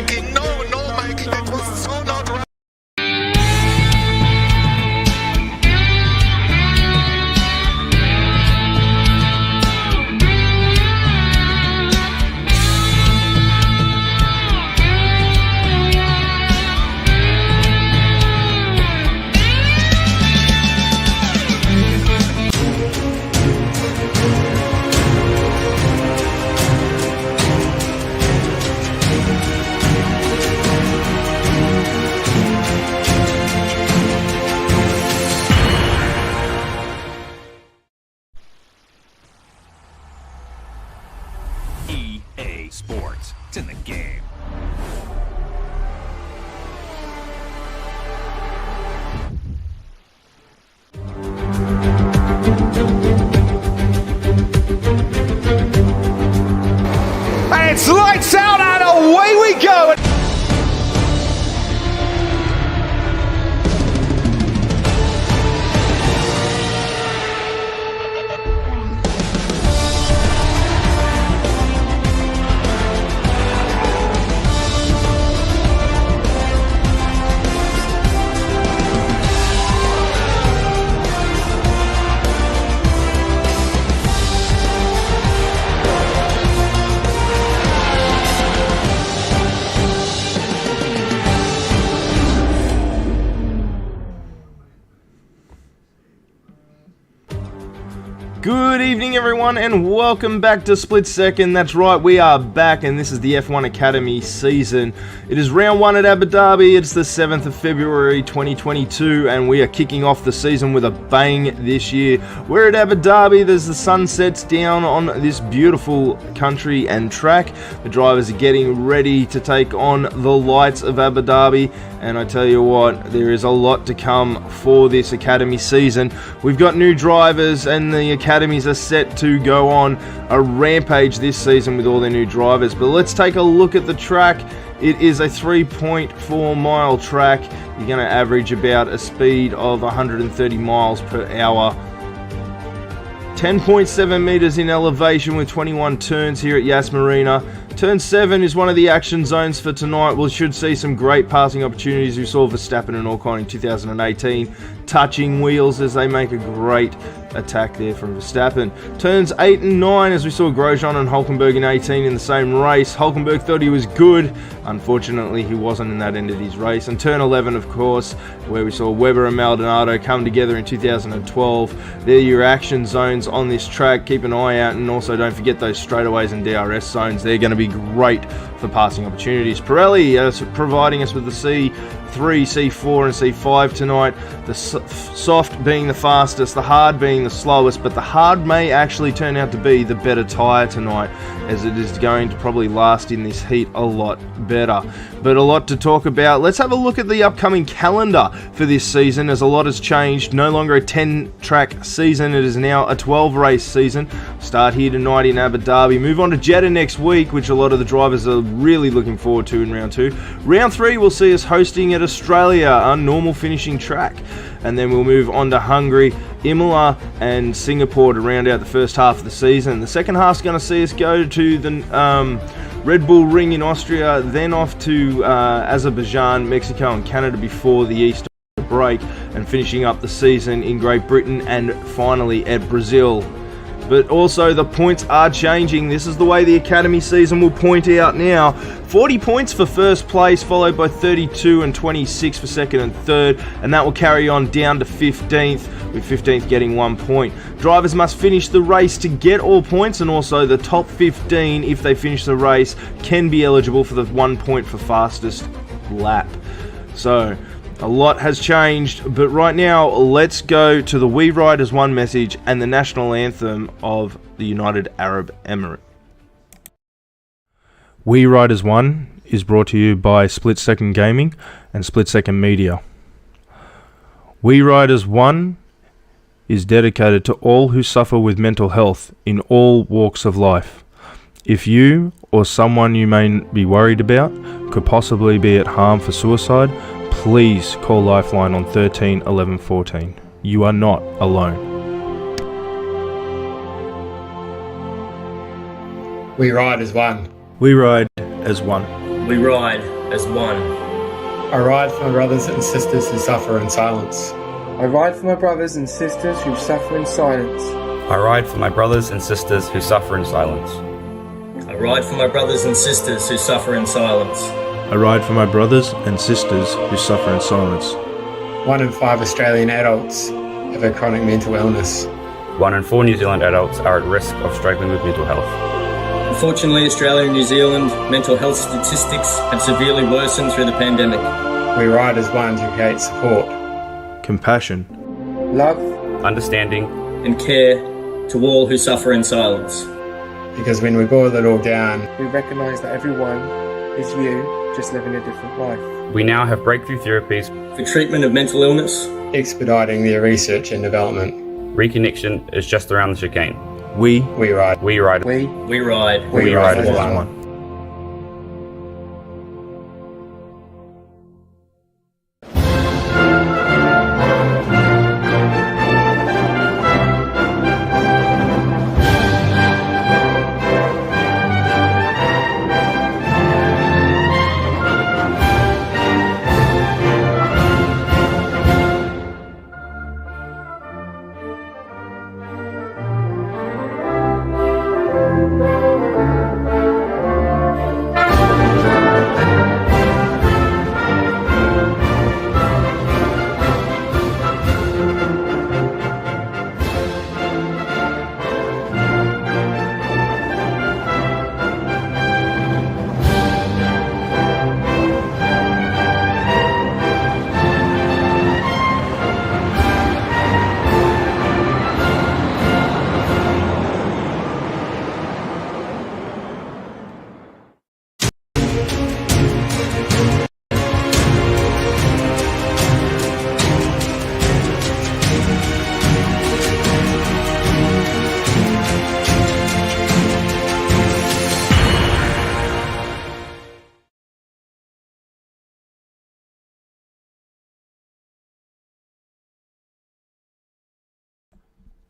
making, no making. It was so not right. EA Sports. It's in the game. It's lights out and away we go. Good evening everyone and welcome back to Split Second. That's right, we are back and this is the F1 Academy season. It is round 1 at Abu Dhabi. It's the 7th of February 2022 and we are kicking off the season with a bang this year. We're at Abu Dhabi. There's the sun sets down on this beautiful country and track. The drivers are getting ready to take on the lights of Abu Dhabi, and I tell you what, there is a lot to come for this Academy season. We've got new drivers and the Academies are set to go on a rampage this season with all their new drivers. But let's take a look at the track. It is a 3.4 mile track. You're going to average about a speed of 130 miles per hour. 10.7 meters in elevation with 21 turns here at Yas Marina. Turn 7 is one of the action zones for tonight. We should see some great passing opportunities. We saw Verstappen and Ocon in 2018 touching wheels as they make a great attack there from Verstappen. Turns 8 and 9 as we saw Grosjean and Hulkenberg in 18 in the same race. Hulkenberg thought he was good. Unfortunately, he wasn't in that end of his race. And turn 11, of course, where we saw Webber and Maldonado come together in 2012. They're your action zones on this track. Keep an eye out, and also don't forget those straightaways and DRS zones. They're going to be great for passing opportunities. Pirelli is providing us with the C3, C4 and C5 tonight. The soft being the fastest, the hard being the slowest, but the hard may actually turn out to be the better tyre tonight, as it is going to probably last in this heat a lot better. But a lot to talk about. Let's have a look at the upcoming calendar for this season, as a lot has changed. No longer a 10-track season, it is now a 12-race season. Start here tonight in Abu Dhabi, move on to Jeddah next week, which a lot of the drivers are really looking forward to in round 2. Round 3 will see us hosting at Australia, a normal finishing track, and then we'll move on to Hungary, Imola and Singapore to round out the first half of the season. The second half's going to see us go to the Red Bull Ring in Austria, then off to Azerbaijan, Mexico and Canada before the Easter break, and finishing up the season in Great Britain and finally at Brazil. But also the points are changing. This is the way the Academy season will point out now. 40 points for first place, followed by 32 and 26 for second and third, and that will carry on down to 15th, with 15th getting 1 point. Drivers must finish the race to get all points, and also the top 15, if they finish the race, can be eligible for the 1 point for fastest lap. So a lot has changed, but right now let's go to the We Ride as One message and the national anthem of the United Arab Emirates. We Ride as One is brought to you by Split Second Gaming and Split Second Media. We Ride as One is dedicated to all who suffer with mental health in all walks of life. If you or someone you may be worried about could possibly be at harm for suicide, please call Lifeline on 13 11 14. You are not alone. We ride as one. We ride as one. We ride as one. I ride for my brothers and sisters who suffer in silence. I ride for my brothers and sisters who suffer in silence. I ride for my brothers and sisters who suffer in silence. I ride for my brothers and sisters who suffer in silence. I ride for my brothers and sisters who suffer in silence. 1 in 5 Australian adults have a chronic mental illness. 1 in 4 New Zealand adults are at risk of struggling with mental health. Unfortunately, Australia and New Zealand mental health statistics have severely worsened through the pandemic. We ride as one to create support, Compassion. Love, Understanding, and care to all who suffer in silence. because when we boil it all down, we recognise that everyone is you, just living a different life. we now have breakthrough therapies. For treatment of mental illness, expediting their research and development. Reconnection is just around the chicane. We ride. We ride. we ride. We ride as as one.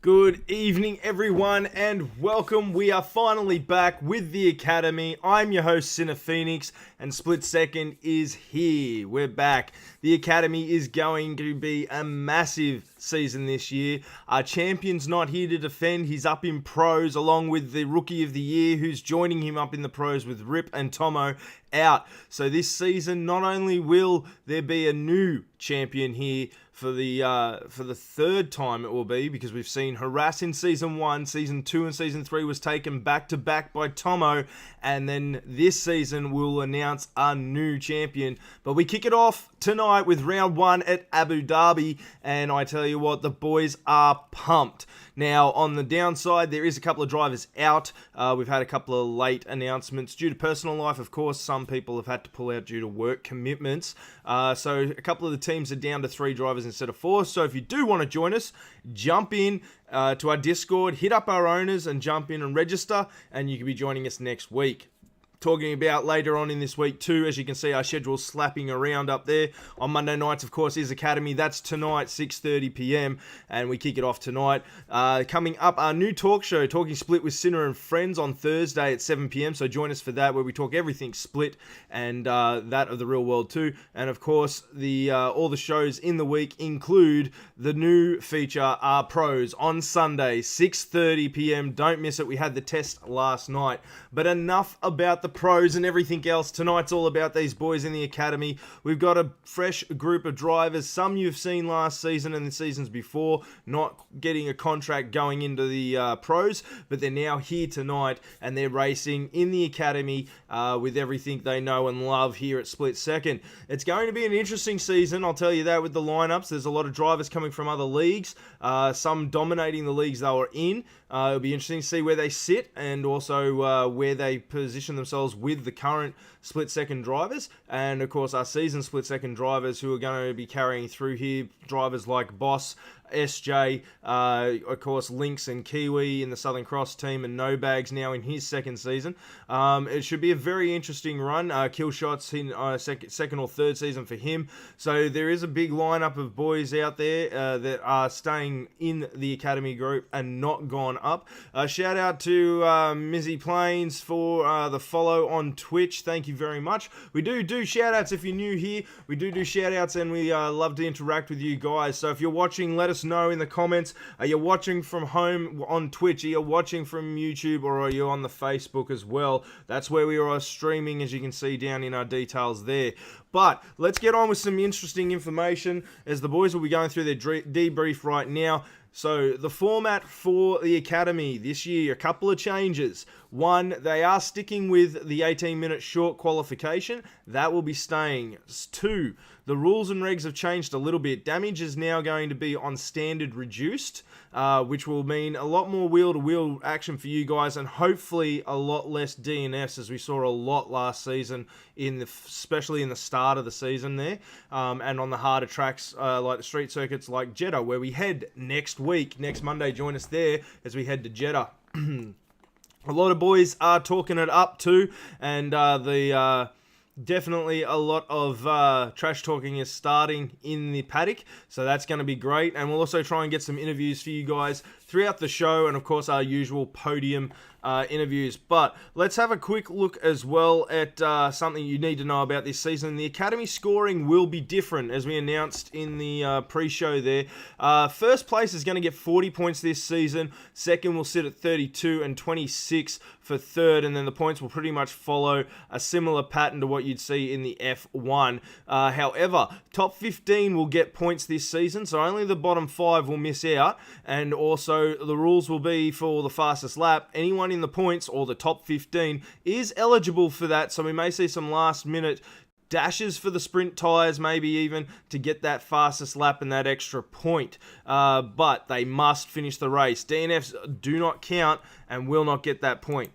Good evening, everyone, and welcome. We are finally back with the Academy. I'm your host, Cine Phoenix, and Split Second is here. We're back. The Academy is going to be a massive season this year. Our champion's not here to defend. He's up in pros, along with the Rookie of the Year, who's joining him up in the pros with Rip and Tomo out. So this season, not only will there be a new champion here for the third time it will be, because we've seen Harass in Season 1, Season 2 and Season 3 was taken back-to-back by Tomo, and then this season we'll announce our new champion. But we kick it off tonight with Round 1 at Abu Dhabi, and I tell you what, the boys are pumped. Now, on the downside, there is a couple of drivers out. We've had a couple of late announcements due to personal life. Of course, some people have had to pull out due to work commitments. So a couple of the teams are down to 3 drivers instead of 4. So if you do want to join us, jump in to our Discord, hit up our owners and jump in and register, and you can be joining us next week. Talking about later on in this week too, as you can see our schedule slapping around up there. On Monday nights, of course, is Academy. That's tonight, 6:30 p.m. and we kick it off tonight. Coming up, our new talk show, Talking Split with Sinner and Friends, on Thursday at 7 p.m. So join us for that, where we talk everything Split and that of the real world too. And of course, the all the shows in the week include the new feature, Our Pros, on Sunday, 6:30 p.m. Don't miss it. We had the test last night. But enough about the pros and everything else. Tonight's all about these boys in the Academy. We've got a fresh group of drivers, some you've seen last season and the seasons before, not getting a contract going into the pros, but they're now here tonight and they're racing in the Academy with everything they know and love here at Split Second. It's going to be an interesting season, I'll tell you that, with the lineups. There's a lot of drivers coming from other leagues, some dominating the leagues they were in. It'll be interesting to see where they sit and also where they position themselves with the current split second drivers, and of course our season split second drivers who are going to be carrying through here. Drivers like Boss, SJ, of course, Lynx and Kiwi in the Southern Cross team, and No Bags now in his second season. It should be a very interesting run. Kill Shots in second or third season for him. So there is a big lineup of boys out there that are staying in the academy group and not gone up. Shout out to Mizzy Plains for the follow on Twitch. Thank you very much. We do shout outs if you're new here. We do shout outs, and we love to interact with you guys. So if you're watching, let us know in the comments. Are you watching from home on Twitch? Are you watching from YouTube, or are you on the Facebook as well? That's where we are streaming, as you can see down in our details there. But let's get on with some interesting information, as the boys will be going through their debrief right now. So the format for the Academy this year, a couple of changes. One, they are sticking with the 18-minute short qualification. That will be staying. Two, the rules and regs have changed a little bit. Damage is now going to be on standard reduced, which will mean a lot more wheel-to-wheel action for you guys, and hopefully a lot less DNFs, as we saw a lot last season, especially in the start of the season there, and on the harder tracks like the street circuits like Jeddah, where we head next week. Next Monday, join us there as we head to Jeddah. A lot of boys are talking it up too, and definitely a lot of trash talking is starting in the paddock, so that's going to be great. And we'll also try and get some interviews for you guys throughout the show, and of course our usual podium interviews. But let's have a quick look as well at something you need to know about this season. The Academy scoring will be different, as we announced in the pre-show there. First place is going to get 40 points this season. Second will sit at 32, and 26 for third, and then the points will pretty much follow a similar pattern to what you'd see in the F1. However, top 15 will get points this season, so only the bottom 5 will miss out, and also the rules will be for the fastest lap. Anyone in the points or the top 15 is eligible for that, so we may see some last minute dashes for the sprint tyres, maybe even to get that fastest lap and that extra point, but they must finish the race. DNFs do not count and will not get that point.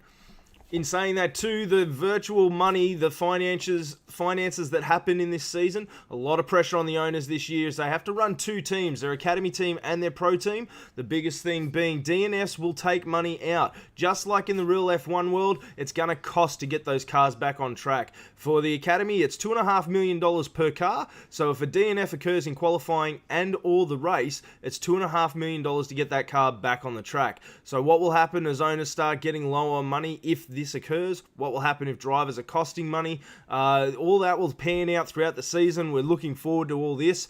In saying that too, the virtual money, the finances that happen in this season, a lot of pressure on the owners this year, as they have to run two teams, their academy team and their pro team. The biggest thing being DNFs will take money out. Just like in the real F1 world, it's going to cost to get those cars back on track. For the academy, it's $2.5 million per car. So if a DNF occurs in qualifying and or the race, it's $2.5 million to get that car back on the track. So what will happen as owners start getting lower money if this occurs? What will happen if drivers are costing money? All that will pan out throughout the season. We're looking forward to all this.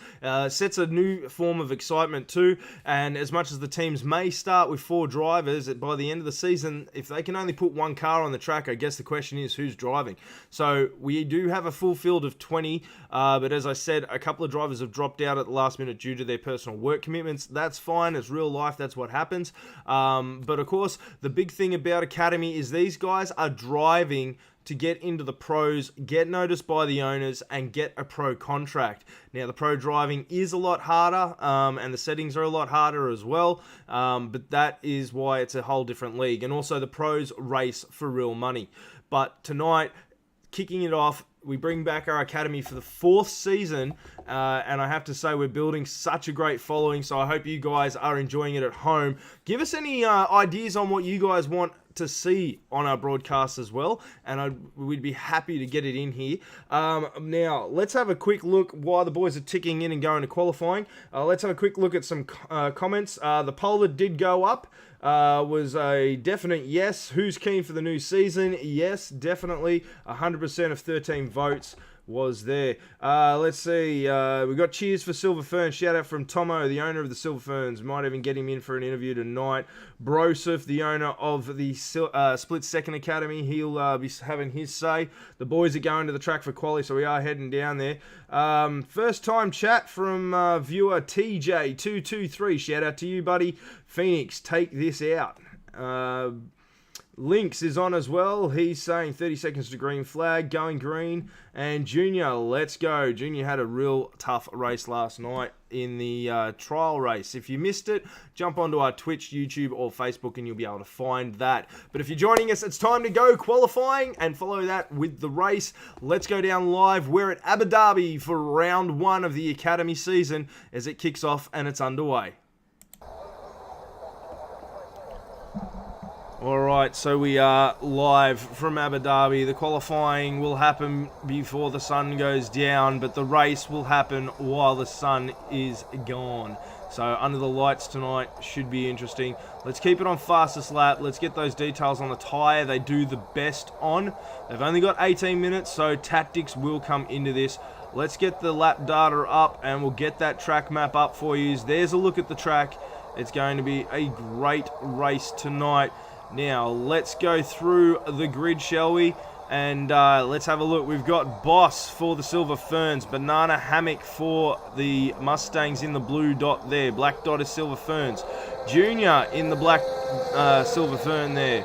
Sets a new form of excitement too, and as much as the teams may start with 4 drivers, by the end of the season, if they can only put 1 car on the track, I guess the question is who's driving. So we do have a full field of 20, but as I said, a couple of drivers have dropped out at the last minute due to their personal work commitments. That's fine. It's real life. That's what happens. But of course, the big thing about Academy is these guys are driving to get into the pros, get noticed by the owners, and get a pro contract. Now, the pro driving is a lot harder, and the settings are a lot harder as well, but that is why it's a whole different league. And also, the pros race for real money. But tonight, kicking it off, we bring back our academy for the 4th season, and I have to say we're building such a great following, so I hope you guys are enjoying it at home. Give us any ideas on what you guys want to see on our broadcast as well, and we'd be happy to get it in here. Now, let's have a quick look while the boys are ticking in and going to qualifying. Let's have a quick look at some comments. The poll that did go up was a definite yes. Who's keen for the new season? Yes, definitely. 100% of 13 votes was there. Let's see. We got cheers for Silver Fern. Shout out from Tomo, the owner of the Silver Ferns. Might even get him in for an interview tonight. Broseph, the owner of the Split Second Academy. He'll be having his say. The boys are going to the track for quali, so we are heading down there. First time chat from viewer TJ223. Shout out to you, buddy. Phoenix, take this out. Lynx is on as well. He's saying 30 seconds to green flag, going green. And Junior, let's go. Junior had a real tough race last night in the trial race. If you missed it, jump onto our Twitch, YouTube, or Facebook and you'll be able to find that. But if you're joining us, it's time to go qualifying and follow that with the race. Let's go down live. We're at Abu Dhabi for round 1 of the Academy season as it kicks off and it's underway. Alright, so we are live from Abu Dhabi. The qualifying will happen before the sun goes down, but the race will happen while the sun is gone. So under the lights tonight should be interesting. Let's keep it on fastest lap. Let's get those details on the tyre they do the best on. They've only got 18 minutes, so tactics will come into this. Let's get the lap data up and we'll get that track map up for you. There's a look at the track. It's going to be a great race tonight. Now, let's go through the grid, shall we? And let's have a look. We've got Boss for the Silver Ferns, Banana Hammock for the Mustangs in the blue dot there. Black dot is Silver Ferns. Junior in the black Silver Fern there.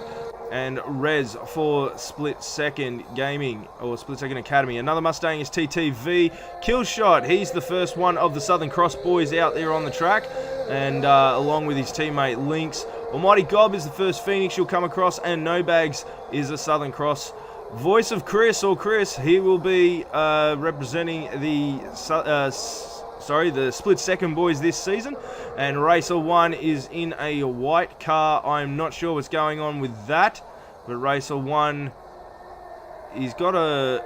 And Rez for Split Second Gaming, or Split Second Academy. Another Mustang is TTV. Killshot, he's the first one of the Southern Cross boys out there on the track. And along with his teammate Lynx. Almighty Gob is the first Phoenix you'll come across, and No Bags is a Southern Cross. Voice of Chris, or Chris, he will be representing the Split Second boys this season. And Racer 1 is in a white car. I'm not sure what's going on with that, but Racer 1, he's got a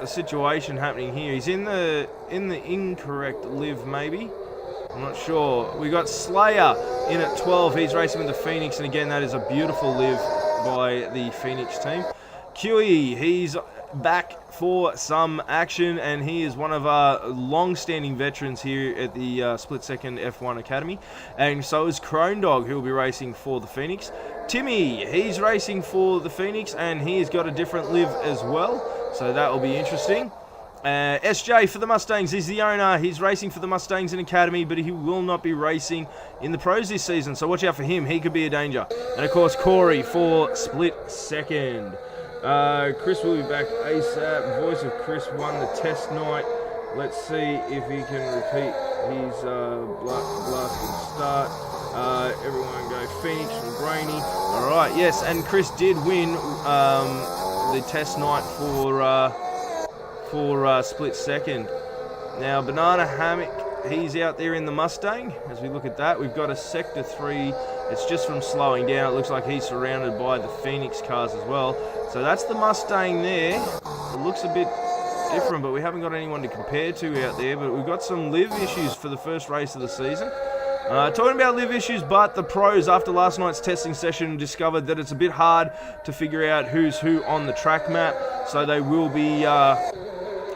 situation happening here. He's in the incorrect live, maybe. I'm not sure. We got Slayer in at 12. He's racing with the Phoenix, and again, that is a beautiful live by the Phoenix team. QE, he's back for some action, and he is one of our long-standing veterans here at the Split Second F1 Academy. And so is Crone Dog, who will be racing for the Phoenix. Timmy, he's racing for the Phoenix, and he's got a different live as well, so that will be interesting. SJ for the Mustangs, he's the owner. He's racing for the Mustangs in Academy, but he will not be racing in the pros this season, so watch out for him. He could be a danger. And of course, Corey for Split Second. Chris will be back ASAP. Voice of Chris won the test night. Let's see if he can repeat his blasting start. Everyone go Phoenix from Brainy. Alright, yes, and Chris did win the test night for Split Second. Now, Banana Hammock, he's out there in the Mustang. As we look at that, we've got a Sector 3. It's just from slowing down. It looks like he's surrounded by the Phoenix cars as well. So that's the Mustang there. It looks a bit different, but we haven't got anyone to compare to out there. But we've got some live issues for the first race of the season. Talking about live issues, but the pros, after last night's testing session, discovered that it's a bit hard to figure out who's who on the track map. So they will be...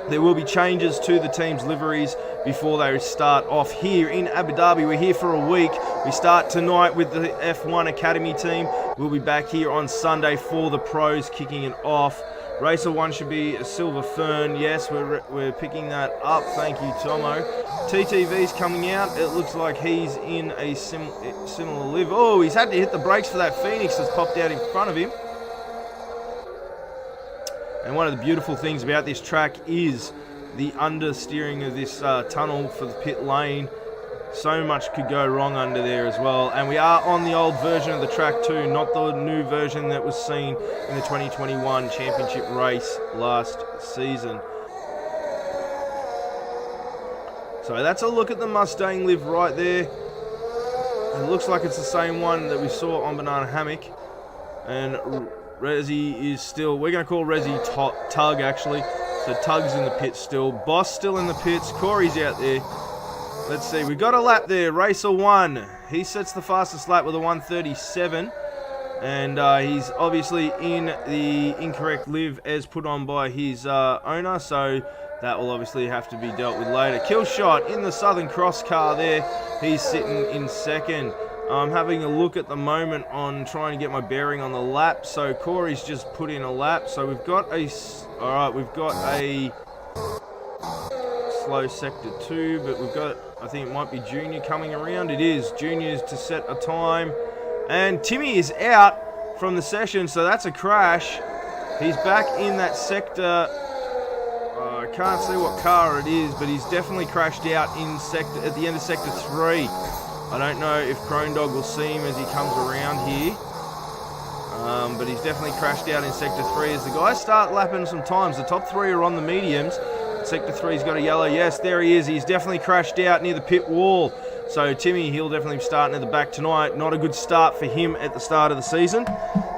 there will be changes to the team's liveries before they start off here in Abu Dhabi. We're here for a week. We start tonight with the F1 Academy team. We'll be back here on Sunday for the pros kicking it off. Racer 1 should be a Silver Fern. Yes, we're picking that up. Thank you, Tomo. TTV's coming out. It looks like he's in a similar live. Oh, he's had to hit the brakes for that Phoenix that's popped out in front of him. And one of the beautiful things about this track is the understeering of this tunnel for the pit lane. So much could go wrong under there as well. And we are on the old version of the track too, not the new version that was seen in the 2021 championship race last season. So that's a look at the Mustang live right there. It looks like it's the same one that we saw on Banana Hammock. And Rezzy is still, we're going to call Rezzy Tug actually. So Tug's in the pits still. Boss still in the pits. Corey's out there. Let's see, we got a lap there. Racer 1. He sets the fastest lap with a 1:37. And he's obviously in the incorrect live as put on by his owner. So that will obviously have to be dealt with later. Killshot in the Southern Cross car there. He's sitting in second. I'm having a look at the moment on trying to get my bearing on the lap. So Corey's just put in a lap. So we've got a... Alright, we've got a slow Sector 2, but we've got... I think it might be Junior coming around. It is. Junior's to set a time. And Timmy is out from the session, so that's a crash. He's back in that sector. I can't see what car it is, but he's definitely crashed out in sector at the end of Sector 3. I don't know if Crone Dog will see him as he comes around here. But he's definitely crashed out in Sector 3 as the guys start lapping some times. The top 3 are on the mediums. Sector 3's got a yellow. Yes, there he is. He's definitely crashed out near the pit wall. So Timmy, he'll definitely be starting at the back tonight. Not a good start for him at the start of the season,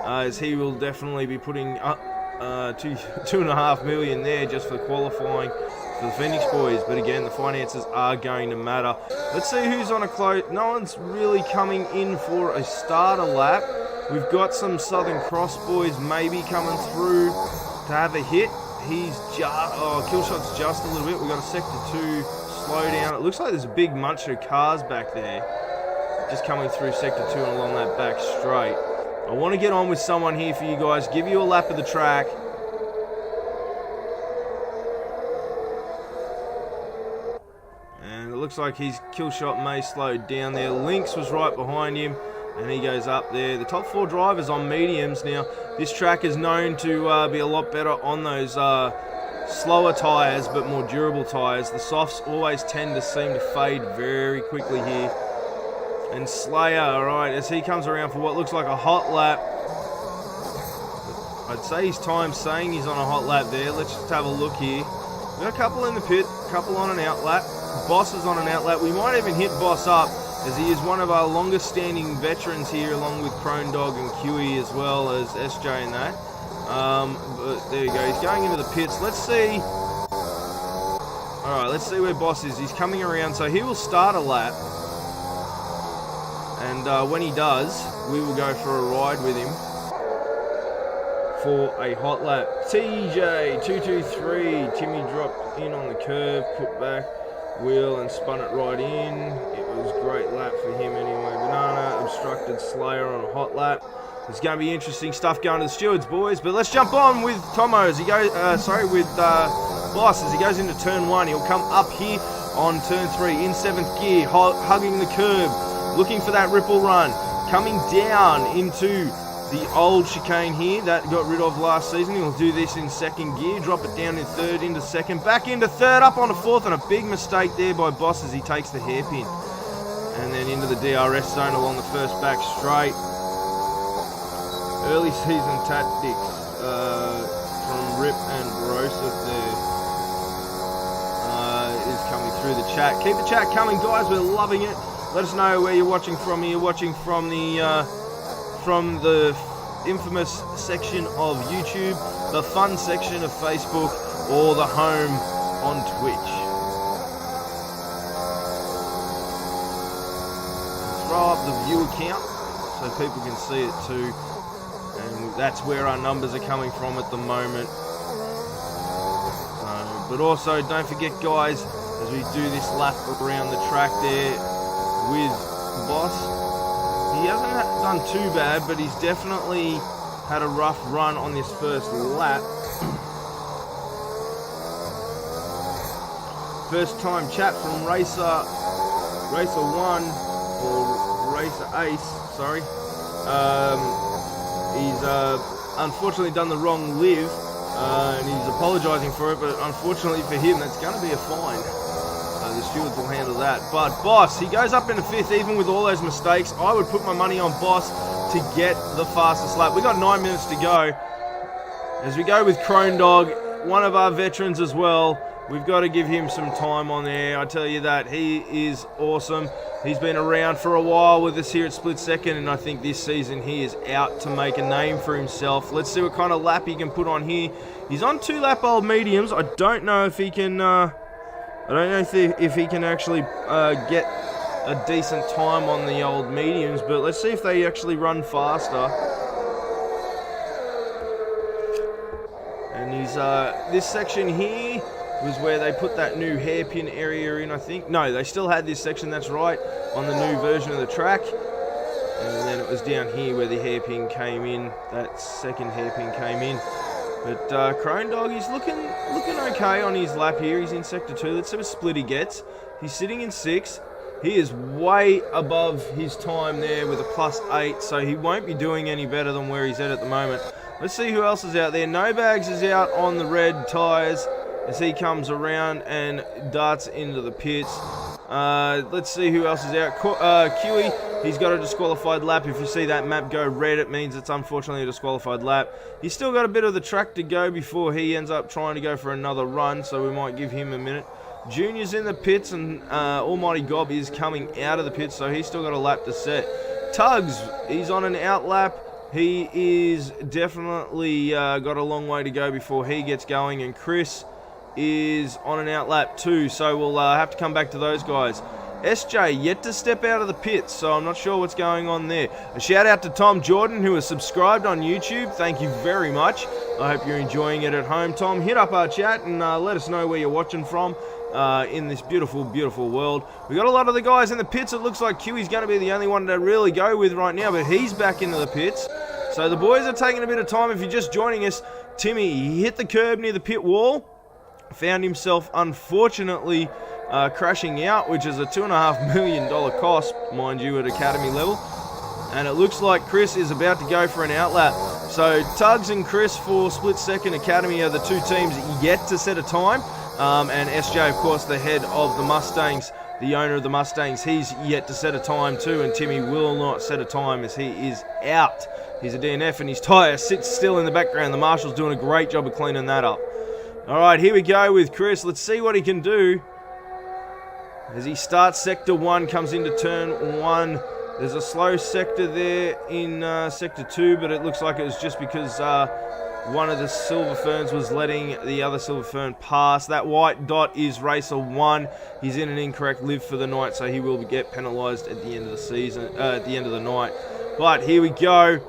as he will definitely be putting up $2.5 million there just for qualifying for the Phoenix boys. But again, the finances are going to matter. Let's see who's on a close. No one's really coming in for a starter lap. We've got some Southern Cross boys maybe coming through to have a hit. He's just, Killshot's just a little bit. We've got a sector 2 slow down. It looks like there's a big bunch of cars back there just coming through sector 2 and along that back straight. I want to get on with someone here for you guys, give you a lap of the track. And it looks like his Killshot may slow down there. Lynx was right behind him, and he goes up there. The top 4 drivers on mediums. Now, this track is known to be a lot better on those slower tyres, but more durable tyres. The softs always tend to seem to fade very quickly here. And Slayer, alright, as he comes around for what looks like a hot lap. I'd say his time's saying he's on a hot lap there. Let's just have a look here. We've got a couple in the pit, a couple on an out lap. Boss is on an out lap. We might even hit Boss up, as he is one of our longest standing veterans here, along with Crone Dog and Kiwi, as well as SJ and that. But there you go, he's going into the pits. Let's see. Alright, let's see where Boss is. He's coming around, so he will start a lap. And when he does, we will go for a ride with him for a hot lap. TJ223, Timmy dropped in on the curve, put back wheel and spun it right in. It was a great lap for him anyway. Banana obstructed Slayer on a hot lap. There's going to be interesting stuff going to the stewards, boys. But let's jump on with Tomo as he goes. With Boss as he goes into turn 1. He'll come up here on turn 3 in 7th gear, hugging the curb, looking for that ripple run, coming down into the old chicane here that got rid of last season. He'll do this in 2nd gear, drop it down in 3rd into 2nd, back into 3rd, up onto 4th, and a big mistake there by Boss as he takes the hairpin. And then into the DRS zone along the first back straight. Early season tactics from Rip and Broseph there is coming through the chat. Keep the chat coming, guys. We're loving it. Let us know where you're watching from. You're watching from the infamous section of YouTube, the fun section of Facebook, or the home on Twitch. Throw up the viewer count so people can see it too. And that's where our numbers are coming from at the moment. But also, don't forget, guys, as we do this lap around the track there with Boss, he hasn't done too bad, but he's definitely had a rough run on this first lap. First time chat from Racer 1, or Racer Ace, sorry. He's unfortunately done the wrong live, and he's apologising for it, but unfortunately for him, that's going to be a fine. The stewards will handle that. But Boss, he goes up into 5th, even with all those mistakes. I would put my money on Boss to get the fastest lap. We got 9 minutes to go. As we go with Crone Dog, one of our veterans as well. We've got to give him some time on there. I tell you that, he is awesome. He's been around for a while with us here at Split Second, and I think this season he is out to make a name for himself. Let's see what kind of lap he can put on here. He's on 2 lap old mediums. I don't know if he can... if he can actually get a decent time on the old mediums, but let's see if they actually run faster. And he's this section here was where they put that new hairpin area in, I think. No, they still had this section, that's right, on the new version of the track. And then it was down here where the hairpin came in, that second hairpin came in. But Crone Dog, he's looking okay on his lap here. He's in Sector 2. Let's see what split he gets. He's sitting in 6th. He is way above his time there with a +8, so he won't be doing any better than where he's at the moment. Let's see who else is out there. No Bags is out on the red tyres as he comes around and darts into the pits. Let's see who else is out. Kiwi, he's got a disqualified lap. If you see that map go red, it means it's unfortunately a disqualified lap. He's still got a bit of the track to go before he ends up trying to go for another run, so we might give him a minute. Junior's in the pits, and Almighty Gob is coming out of the pits, so he's still got a lap to set. Tugs, he's on an out lap. He is definitely got a long way to go before he gets going, and Chris is on an out lap too, so we'll have to come back to those guys. SJ yet to step out of the pits, so I'm not sure what's going on there. A shout out to Tom Jordan, who is subscribed on YouTube. Thank you very much. I hope you're enjoying it at home. Tom, hit up our chat and let us know where you're watching from in this beautiful, beautiful world. We got a lot of the guys in the pits. It looks like Q's going to be the only one to really go with right now, but he's back into the pits. So the boys are taking a bit of time. If you're just joining us, Timmy, he hit the curb near the pit wall. Found himself, unfortunately, crashing out, which is a $2.5 million cost, mind you, at academy level. And it looks like Chris is about to go for an outlap. So Tugs and Chris for split second academy are the two teams yet to set a time. And SJ, of course, the head of the Mustangs, the owner of the Mustangs, he's yet to set a time too. And Timmy will not set a time as he is out. He's a DNF and his tyre sits still in the background. The marshal's doing a great job of cleaning that up. All right, here we go with Chris. Let's see what he can do. As he starts sector 1, comes into turn 1. There's a slow sector there in sector 2, but it looks like it was just because one of the Silver Ferns was letting the other Silver Fern pass. That white dot is racer 1. He's in an incorrect live for the night, so he will get penalised at the end of the season, at the end of the night. But here we go.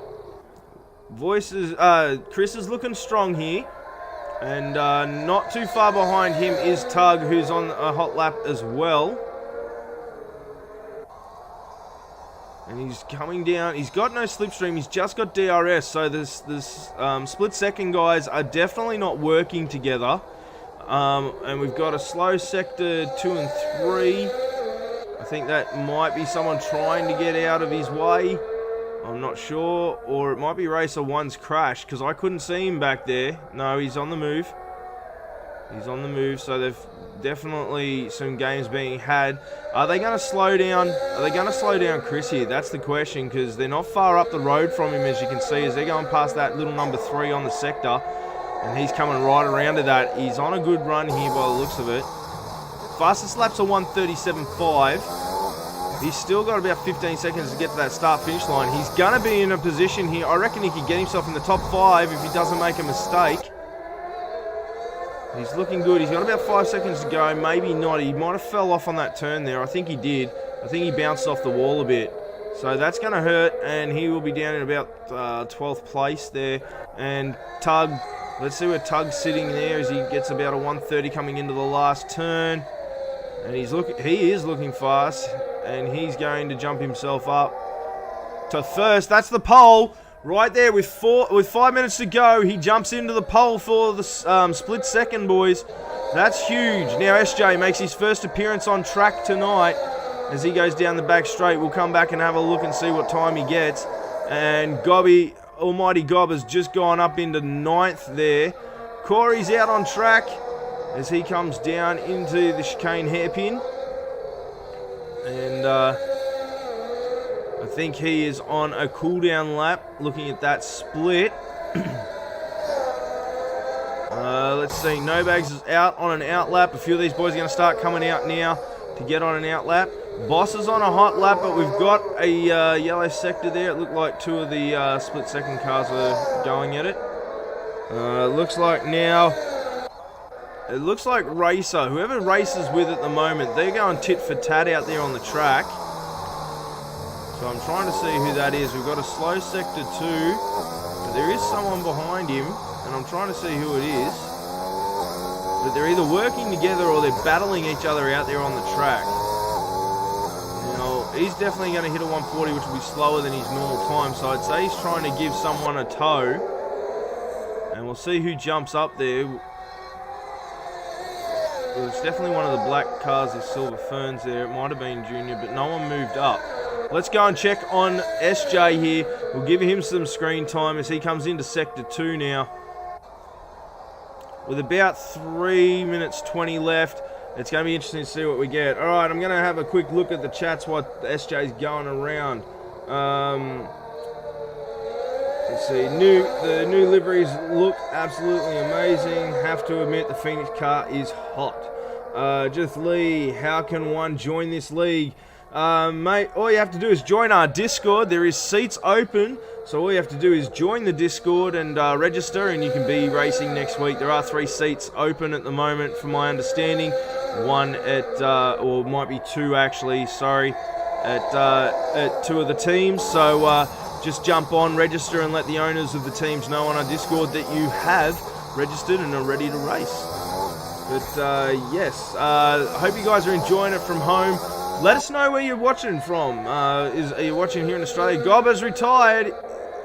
Chris is looking strong here. And not too far behind him is Tug, who's on a hot lap as well. And he's coming down. He's got no slipstream. He's just got DRS. So this split second guys are definitely not working together. And we've got a slow sector 2 and 3. I think that might be someone trying to get out of his way. I'm not sure, or it might be Racer 1's crash, because I couldn't see him back there. No, he's on the move. He's on the move, so there's definitely some games being had. Are they going to slow down? Are they going to slow down Chris here? That's the question, because they're not far up the road from him, as you can see, as they're going past that little number 3 on the sector, and he's coming right around to that. He's on a good run here by the looks of it. Fastest laps are 1:37.5. He's still got about 15 seconds to get to that start-finish line. He's going to be in a position here. I reckon he could get himself in the top 5 if he doesn't make a mistake. He's looking good. He's got about 5 seconds to go. Maybe not. He might have fell off on that turn there. I think he did. I think he bounced off the wall a bit. So that's going to hurt, and he will be down in about 12th place there. And Tug, let's see where Tug's sitting there as he gets about a 1:30 coming into the last turn. And he is looking fast. And he's going to jump himself up to first. That's the pole right there with 5 minutes to go. He jumps into the pole for the split second, boys. That's huge. Now SJ makes his first appearance on track tonight as he goes down the back straight. We'll come back and have a look and see what time he gets. And Gobby, Almighty Gob, has just gone up into 9th there. Corey's out on track as he comes down into the chicane hairpin. And I think he is on a cooldown lap, looking at that split. Let's see, No Bags is out on an out lap. A few of these boys are going to start coming out now to get on an out lap. Boss is on a hot lap, but we've got a yellow sector there. It looked like 2 of the split second cars were going at it. Looks like now... It looks like Racer, whoever Racer's with at the moment, they're going tit for tat out there on the track. So I'm trying to see who that is. We've got a slow sector 2, but there is someone behind him, and I'm trying to see who it is. But they're either working together or they're battling each other out there on the track. Now, he's definitely going to hit a 140, which will be slower than his normal time, so I'd say he's trying to give someone a tow. And we'll see who jumps up there. Well, it's definitely one of the black cars of Silver Ferns there. It might have been Junior, but no one moved up. Let's go and check on SJ here. We'll give him some screen time as he comes into Sector 2 now. With about 3 minutes 20 left, it's going to be interesting to see what we get. All right, I'm going to have a quick look at the chats while SJ's going around. Let's see, the new liveries look absolutely amazing. Have to admit, the Phoenix car is hot. Just Lee, how can one join this league? Mate, all you have to do is join our Discord. There is seats open, so all you have to do is join the Discord and register, and you can be racing next week. There are 3 seats open at the moment, from my understanding. One at, or might be 2 actually, sorry, at 2 of the teams. So just jump on, register, and let the owners of the teams know on our Discord that you have registered and are ready to race. But yes, I hope you guys are enjoying it from home. Let us know where you're watching from. Are you watching here in Australia? Gob has retired.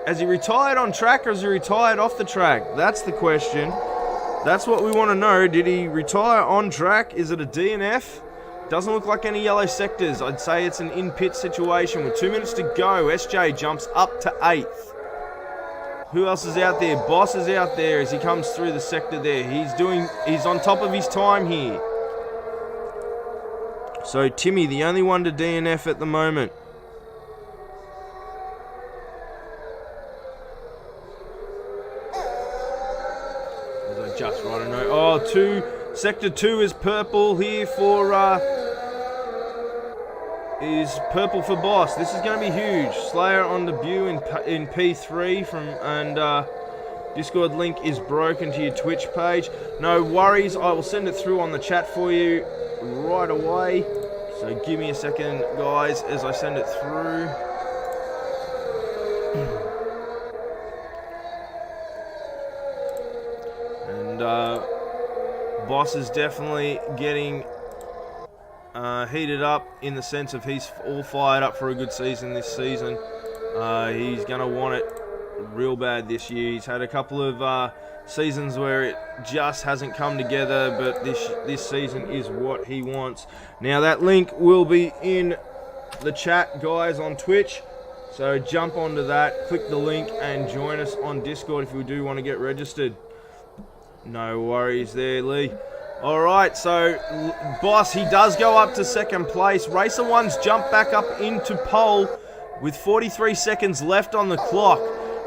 Has he retired on track, or has he retired off the track? That's the question. That's what we want to know. Did he retire on track? Is it a DNF? Doesn't look like any yellow sectors. I'd say it's an in-pit situation. With 2 minutes to go, SJ jumps up to 8th. Who else is out there? Boss is out there as he comes through the sector there. He's on top of his time here. So Timmy, the only one to DNF at the moment. Just right, I know. Oh, sector 2 is purple here for Boss. This is going to be huge. Slayer on debut in P3 and Discord link is broken to your Twitch page. No worries, I will send it through on the chat for you right away. So give me a second, guys, as I send it through. And Boss is definitely getting heated up in the sense of he's all fired up for a good season this season. He's going to want it real bad this year. He's had a couple of seasons where it just hasn't come together, but this season is what he wants. Now that link will be in the chat, guys, on Twitch. So jump onto that, click the link, and join us on Discord if you do want to get registered. No worries there, Lee. Alright, so Boss, he does go up to second place. Racer 1's jumped back up into pole with 43 seconds left on the clock.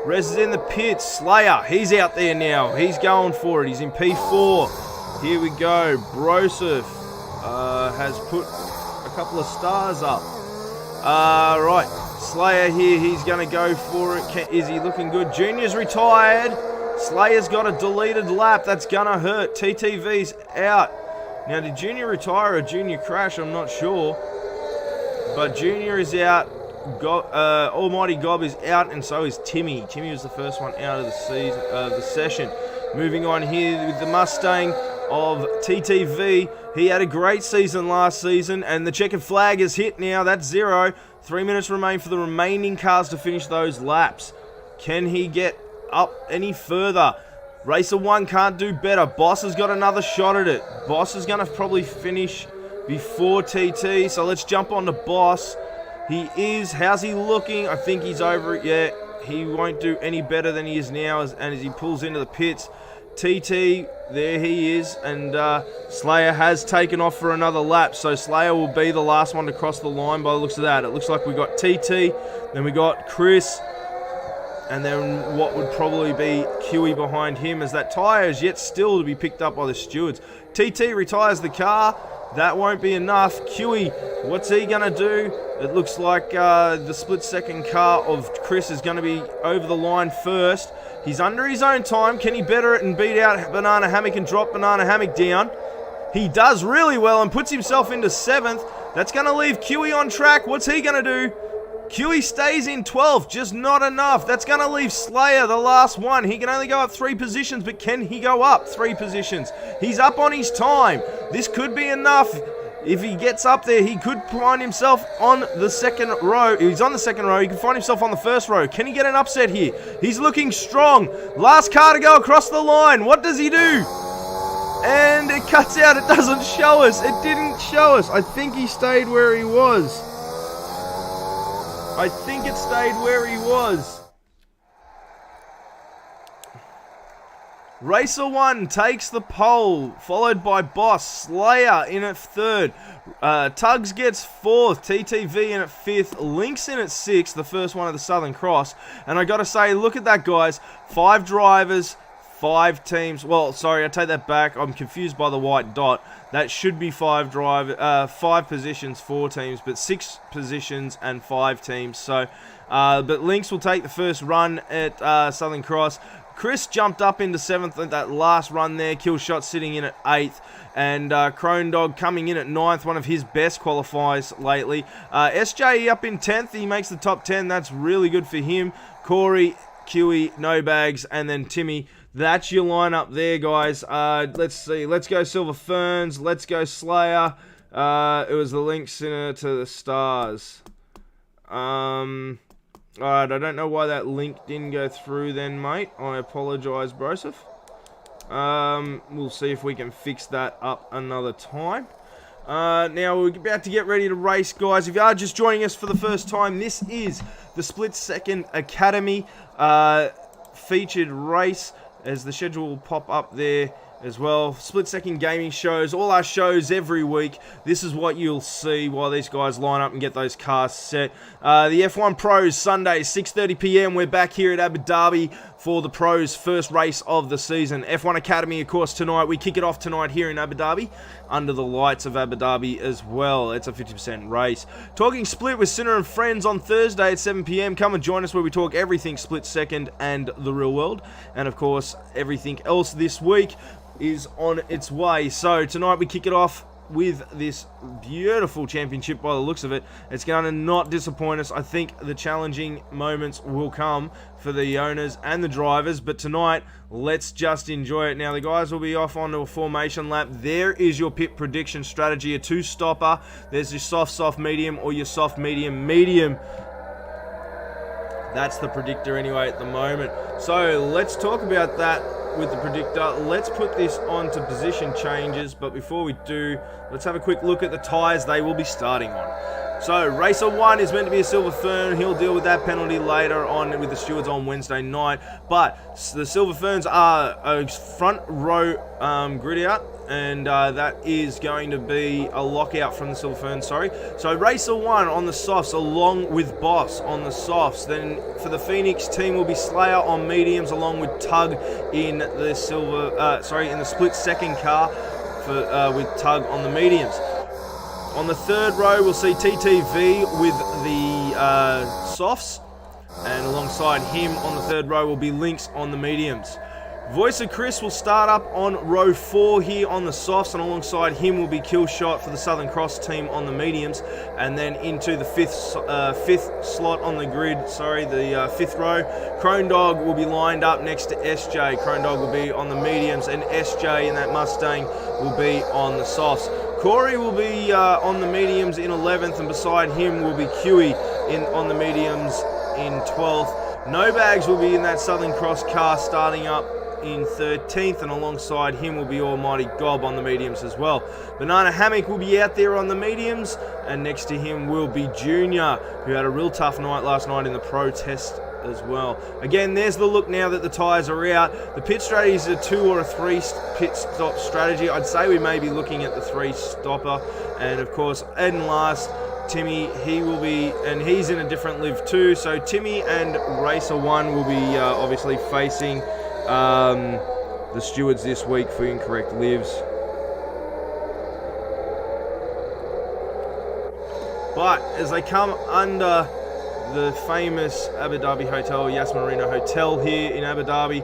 Rez is in the pits. Slayer, he's out there now. He's going for it. He's in P4. Here we go. Broseph has put a couple of stars up. Right, Slayer here, he's going to go for it. Is he looking good? Junior's retired. Slayer's got a deleted lap. That's going to hurt. TTV's out. Now, did Junior retire or Junior crash? I'm not sure. But Junior is out. Almighty Gob is out, and so is Timmy. Timmy was the first one out of the session. Moving on here with the Mustang of TTV. He had a great season last season, and the checkered flag is hit now. That's 0. 3 minutes remain for the remaining cars to finish those laps. Can he get up any further? Racer 1 can't do better. Boss has got another shot at it. Boss is going to probably finish before TT, so let's jump on to Boss. He is. How's he looking? I think he's over it yet. He won't do any better than he is now as he pulls into the pits. TT, there he is, and Slayer has taken off for another lap, so Slayer will be the last one to cross the line by the looks of that. It looks like we got TT, then we got Chris, and then what would probably be Kiwi behind him, as that tyre is yet still to be picked up by the stewards. TT retires the car. That won't be enough. Kiwi, what's he going to do? It looks like the split-second car of Chris is going to be over the line first. He's under his own time. Can he better it and beat out Banana Hammock and drop Banana Hammock down? He does really well and puts himself into 7th. That's going to leave Kiwi on track. What's he going to do? Kiwi stays in 12th, just not enough. That's going to leave Slayer, the last one. He can only go up 3 positions, but can he go up 3 positions? He's up on his time. This could be enough. If he gets up there, he could find himself on the second row. He's on the second row. He can find himself on the first row. Can he get an upset here? He's looking strong. Last car to go across the line. What does he do? And it cuts out. It doesn't show us. It didn't show us. I think he stayed where he was. I think it stayed where he was. Racer 1 takes the pole, followed by Boss. Slayer in at 3rd. Tugs gets 4th. TTV in at 5th. Lynx in at 6th, the first one of the Southern Cross. And I got to say, look at that, guys. 5 drivers, 5 teams. Well, sorry, I take that back. I'm confused by the white dot. That should be 5 positions, 4 teams, but 6 positions and 5 teams. So, but Lynx will take the first run at Southern Cross. Chris jumped up into 7th at that last run there. Killshot sitting in at 8th. And Crone Dog coming in at 9th, one of his best qualifiers lately. SJ up in 10th. He makes the top 10. That's really good for him. Corey, Kiwi, No Bags, and then Timmy. That's your lineup there, guys. Let's see. Let's go Silver Ferns. Let's go Slayer. It was the Lynx to the Stars. Alright, I don't know why that link didn't go through then, mate. I apologise, Broseph. We'll see if we can fix that up another time. Now, we're about to get ready to race, guys. If you are just joining us for the first time, this is the Split Second Academy featured race, as the schedule will pop up there as well. Split Second Gaming shows, all our shows every week. This is what you'll see while these guys line up and get those cars set. The F1 Pros, Sunday, 6:30 p.m. We're back here at Abu Dhabi for the Pros' first race of the season. F1 Academy, of course, tonight. We kick it off tonight here in Abu Dhabi, under the lights of Abu Dhabi as well. It's a 50% race. Talking Split with Sinner and Friends on Thursday at 7 p.m. Come and join us where we talk everything Split Second and the real world. And, of course, everything else this week is on its way. So tonight we kick it off with this beautiful championship by the looks of it. It's going to not disappoint us. I think the challenging moments will come for the owners and the drivers, but tonight let's just enjoy it. Now the guys will be off onto a formation lap. There is your pit prediction strategy, a 2-stopper. There's your soft, medium, or your soft, medium. That's the predictor anyway at the moment. So let's talk about that with the predictor. Let's put this on to position changes, but before we do, let's have a quick look at the tyres they will be starting on. So racer 1 is meant to be a Silver Fern. He'll deal with that penalty later on with the stewards on Wednesday night, but the Silver Ferns are a front row grid out, and that is going to be a lockout from the Silver Ferns, sorry. So racer 1 on the softs along with Boss on the softs. Then for the Phoenix team will be Slayer on mediums along with Tug in the in the split second car for with Tug on the mediums. On the third row we'll see TTV with the softs, and alongside him on the third row will be Lynx on the mediums. Voice of Chris will start up on row 4 here on the softs, and alongside him will be Killshot for the Southern Cross team on the mediums, and then into the fifth slot on the grid, the 5th row. Crone Dog will be lined up next to SJ. Crone Dog will be on the mediums, and SJ in that Mustang will be on the softs. Corey will be on the mediums in 11th, and beside him will be Kiwi on the mediums in 12th. No Bags will be in that Southern Cross car starting up in 13th, and alongside him will be Almighty Gob on the mediums as well. Banana Hammock will be out there on the mediums, and next to him will be Junior, who had a real tough night last night in the pro test as well. Again, there's the look now that the tyres are out. The pit strategy is a 2 or a 3 pit stop strategy. I'd say we may be looking at the 3-stopper, and of course, Ed and last, Timmy, he will be, and he's in a different live too, so Timmy and Racer 1 will be obviously facing the stewards this week for incorrect lives. But as they come under the famous Abu Dhabi Hotel, Yas Marina Hotel here in Abu Dhabi,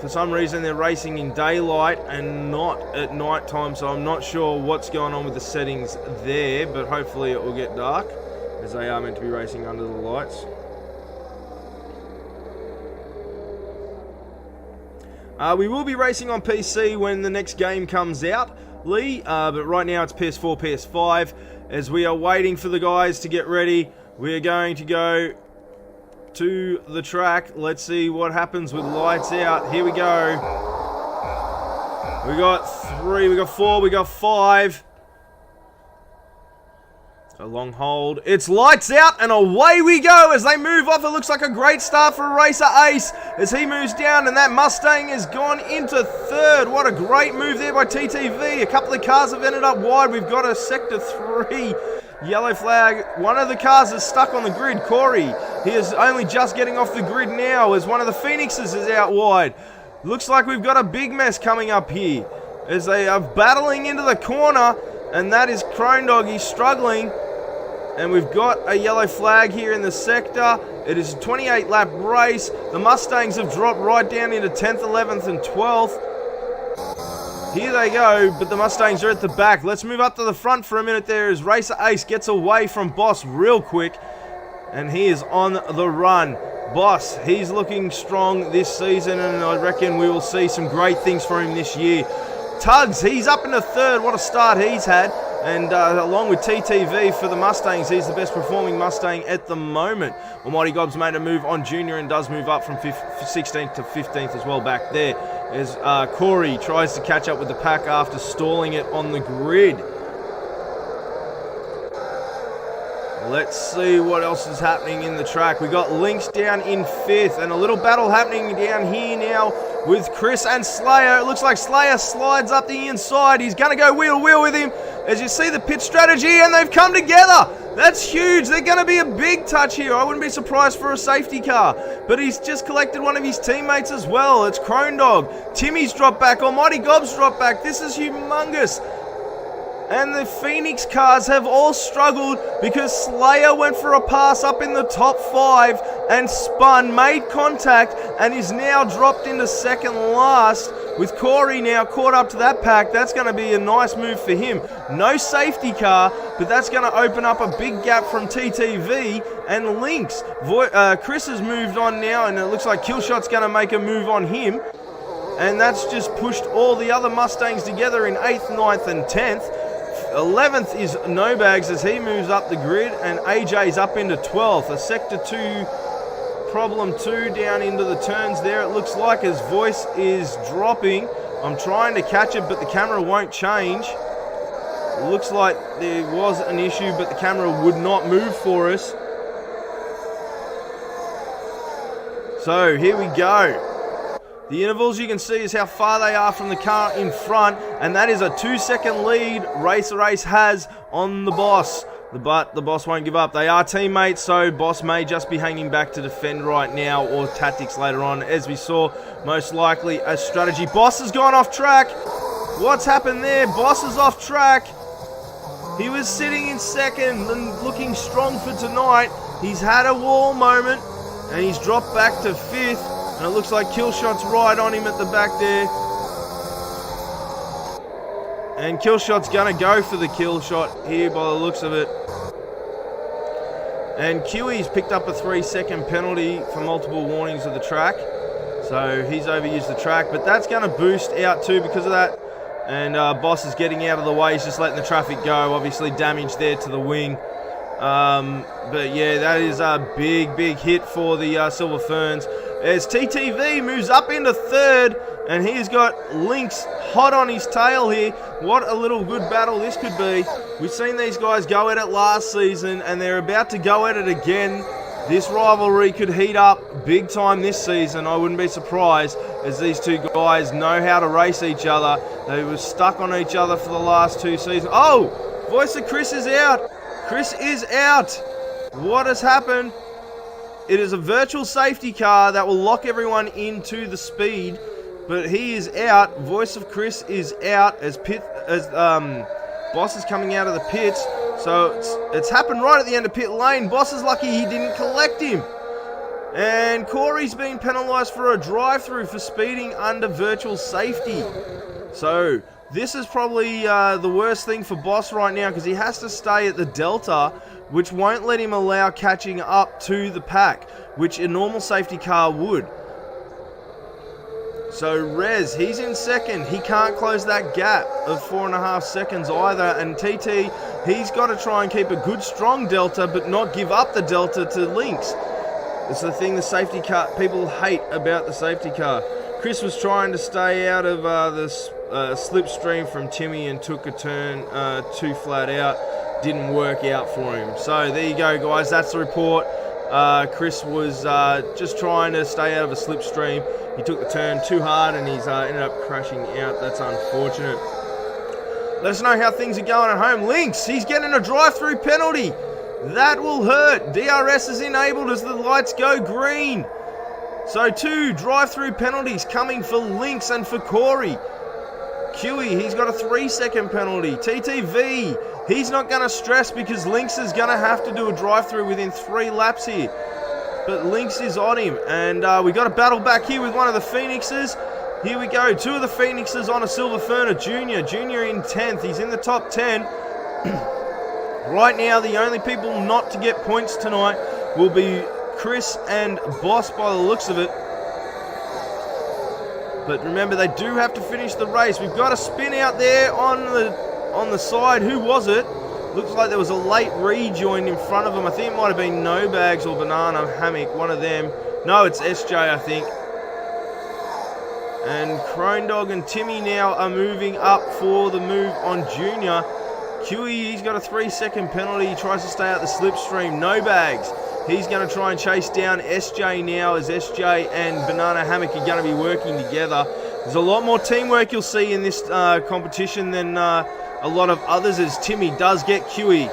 for some reason they're racing in daylight and not at night time, so I'm not sure what's going on with the settings there, but hopefully it will get dark, as they are meant to be racing under the lights. We will be racing on PC when the next game comes out, Lee, but right now it's PS4, PS5. As we are waiting for the guys to get ready, we are going to go to the track. Let's see what happens with lights out. Here we go. We got 3, we got 4, we got 5. A long hold. It's lights out and away we go as they move off. It looks like a great start for Racer Ace as he moves down, and that Mustang has gone into 3rd. What a great move there by TTV. A couple of cars have ended up wide. We've got a sector 3 yellow flag. One of the cars is stuck on the grid. Corey, he is only just getting off the grid now as one of the Phoenixes is out wide. Looks like we've got a big mess coming up here as they are battling into the corner, and that is Crone Dog. He's struggling, and we've got a yellow flag here in the sector. It is a 28 lap race. The Mustangs have dropped right down into 10th, 11th and 12th. Here they go, but the Mustangs are at the back. Let's move up to the front for a minute there as Racer Ace gets away from Boss real quick, and he is on the run. Boss, he's looking strong this season, and I reckon we will see some great things for him this year. Tugs, he's up into third. What a start he's had. And along with TTV for the Mustangs, he's the best performing Mustang at the moment. Almighty Gob's made a move on Junior and does move up from 16th to 15th as well back there. As Corey tries to catch up with the pack after stalling it on the grid. Let's see what else is happening in the track. We got Lynx down in 5th, and a little battle happening down here now with Chris and Slayer. It looks like Slayer slides up the inside. He's going to go wheel to wheel with him. As you see the pit strategy, and they've come together. That's huge. They're going to be a big touch here. I wouldn't be surprised for a safety car. But he's just collected one of his teammates as well. It's Crone Dog. Timmy's dropped back. Almighty Gob's dropped back. This is humongous. And the Phoenix cars have all struggled because Slayer went for a pass up in the top 5 and spun, made contact, and is now dropped into second last. With Corey now caught up to that pack, that's going to be a nice move for him. No safety car, but that's going to open up a big gap from TTV and Lynx. Chris has moved on now, and it looks like Killshot's going to make a move on him. And that's just pushed all the other Mustangs together in 8th, 9th, and 10th. 11th is No Bags as he moves up the grid, and AJ's up into 12th. A Sector 2 problem 2 down into the turns there. It looks like his voice is dropping. I'm trying to catch it, but the camera won't change. It looks like there was an issue, but the camera would not move for us. So here we go. The intervals you can see is how far they are from the car in front, and that is a 2-second lead Racer Ace has on the Boss. But the Boss won't give up. They are teammates, so Boss may just be hanging back to defend right now, or tactics later on. As we saw, most likely a strategy. Boss has gone off track. What's happened there? Boss is off track. He was sitting in second and looking strong for tonight. He's had a wall moment, and he's dropped back to 5th. And it looks like Killshot's right on him at the back there. And Killshot's going to go for the kill shot here by the looks of it. And QE's picked up a 3-second penalty for multiple warnings of the track. So he's overused the track. But that's going to boost out too because of that. And Boss is getting out of the way. He's just letting the traffic go. Obviously damage there to the wing. But yeah, that is a big hit for the Silver Ferns. As TTV moves up into 3rd, and he's got Lynx hot on his tail here. What a little good battle this could be. We've seen these guys go at it last season, and they're about to go at it again. This rivalry could heat up big time this season. I wouldn't be surprised, as these two guys know how to race each other. They were stuck on each other for the last 2 seasons. Oh! Voice of Chris is out. Chris is out. What has happened? It is a virtual safety car that will lock everyone into the speed, but he is out. Voice of Chris is out as Boss is coming out of the pits. So it's happened right at the end of pit lane. Boss is lucky he didn't collect him. And Corey's been penalised for a drive-through for speeding under virtual safety. So this is probably the worst thing for Boss right now because he has to stay at the Delta, which won't let him allow catching up to the pack, which a normal safety car would. So Rez, he's in second. He can't close that gap of 4.5 seconds either. And TT, he's got to try and keep a good, strong Delta, but not give up the Delta to Lynx. It's the thing the safety car, people hate about the safety car. Chris was trying to stay out of the slipstream from Timmy and took a turn too flat out. Didn't work out for him. So there you go, guys. That's the report. Chris was just trying to stay out of a slipstream. He took the turn too hard and he's ended up crashing out. That's unfortunate. Let us know how things are going at home. Lynx, he's getting a drive-through penalty. That will hurt. DRS is enabled as the lights go green. So 2 drive-through penalties coming for Lynx and for Corey. Huey, he's got a 3-second penalty. TTV, he's not going to stress because Lynx is going to have to do a drive-through within 3 laps here. But Lynx is on him, and we got a battle back here with one of the Phoenixes. Here we go, 2 of the Phoenixes on a Silver Ferner. Junior in 10th, he's in the top 10. Right now, the only people not to get points tonight will be Chris and Boss by the looks of it. But remember, they do have to finish the race. We've got a spin out there on the side. Who was it? Looks like there was a late rejoin in front of them. I think it might have been No Bags or Banana Hammock, one of them. No, it's SJ, I think. And Crone Dog and Timmy now are moving up for the move on Junior. Huey, he's got a 3-second penalty. He tries to stay out the slipstream. No Bags. He's going to try and chase down SJ now, as SJ and Banana Hammock are going to be working together. There's a lot more teamwork you'll see in this competition than a lot of others, as Timmy does get Huey.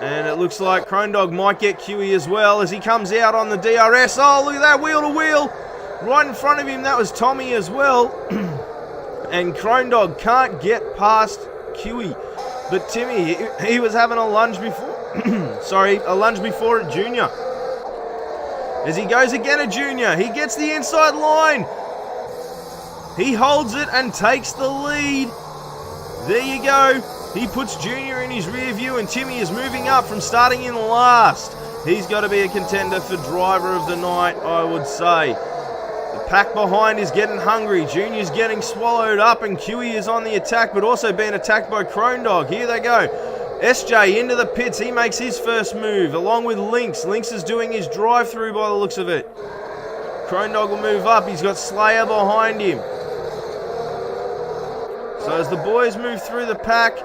And it looks like Crone Dog might get Huey as well as he comes out on the DRS. Oh, look at that, wheel to wheel. Right in front of him, that was Tommy as well. And Crone Dog can't get past Huey. But Timmy, he was having a lunge before. A lunge before at Junior. As he goes again at Junior, he gets the inside line. He holds it and takes the lead. There you go. He puts Junior in his rear view, and Timmy is moving up from starting in last. He's got to be a contender for driver of the night, I would say. The pack behind is getting hungry. Junior's getting swallowed up, and Huey is on the attack, but also being attacked by Crone Dog. Here they go. SJ into the pits. He makes his first move, along with Lynx. Lynx is doing his drive-through by the looks of it. Crone Dog will move up. He's got Slayer behind him. So as the boys move through the pack,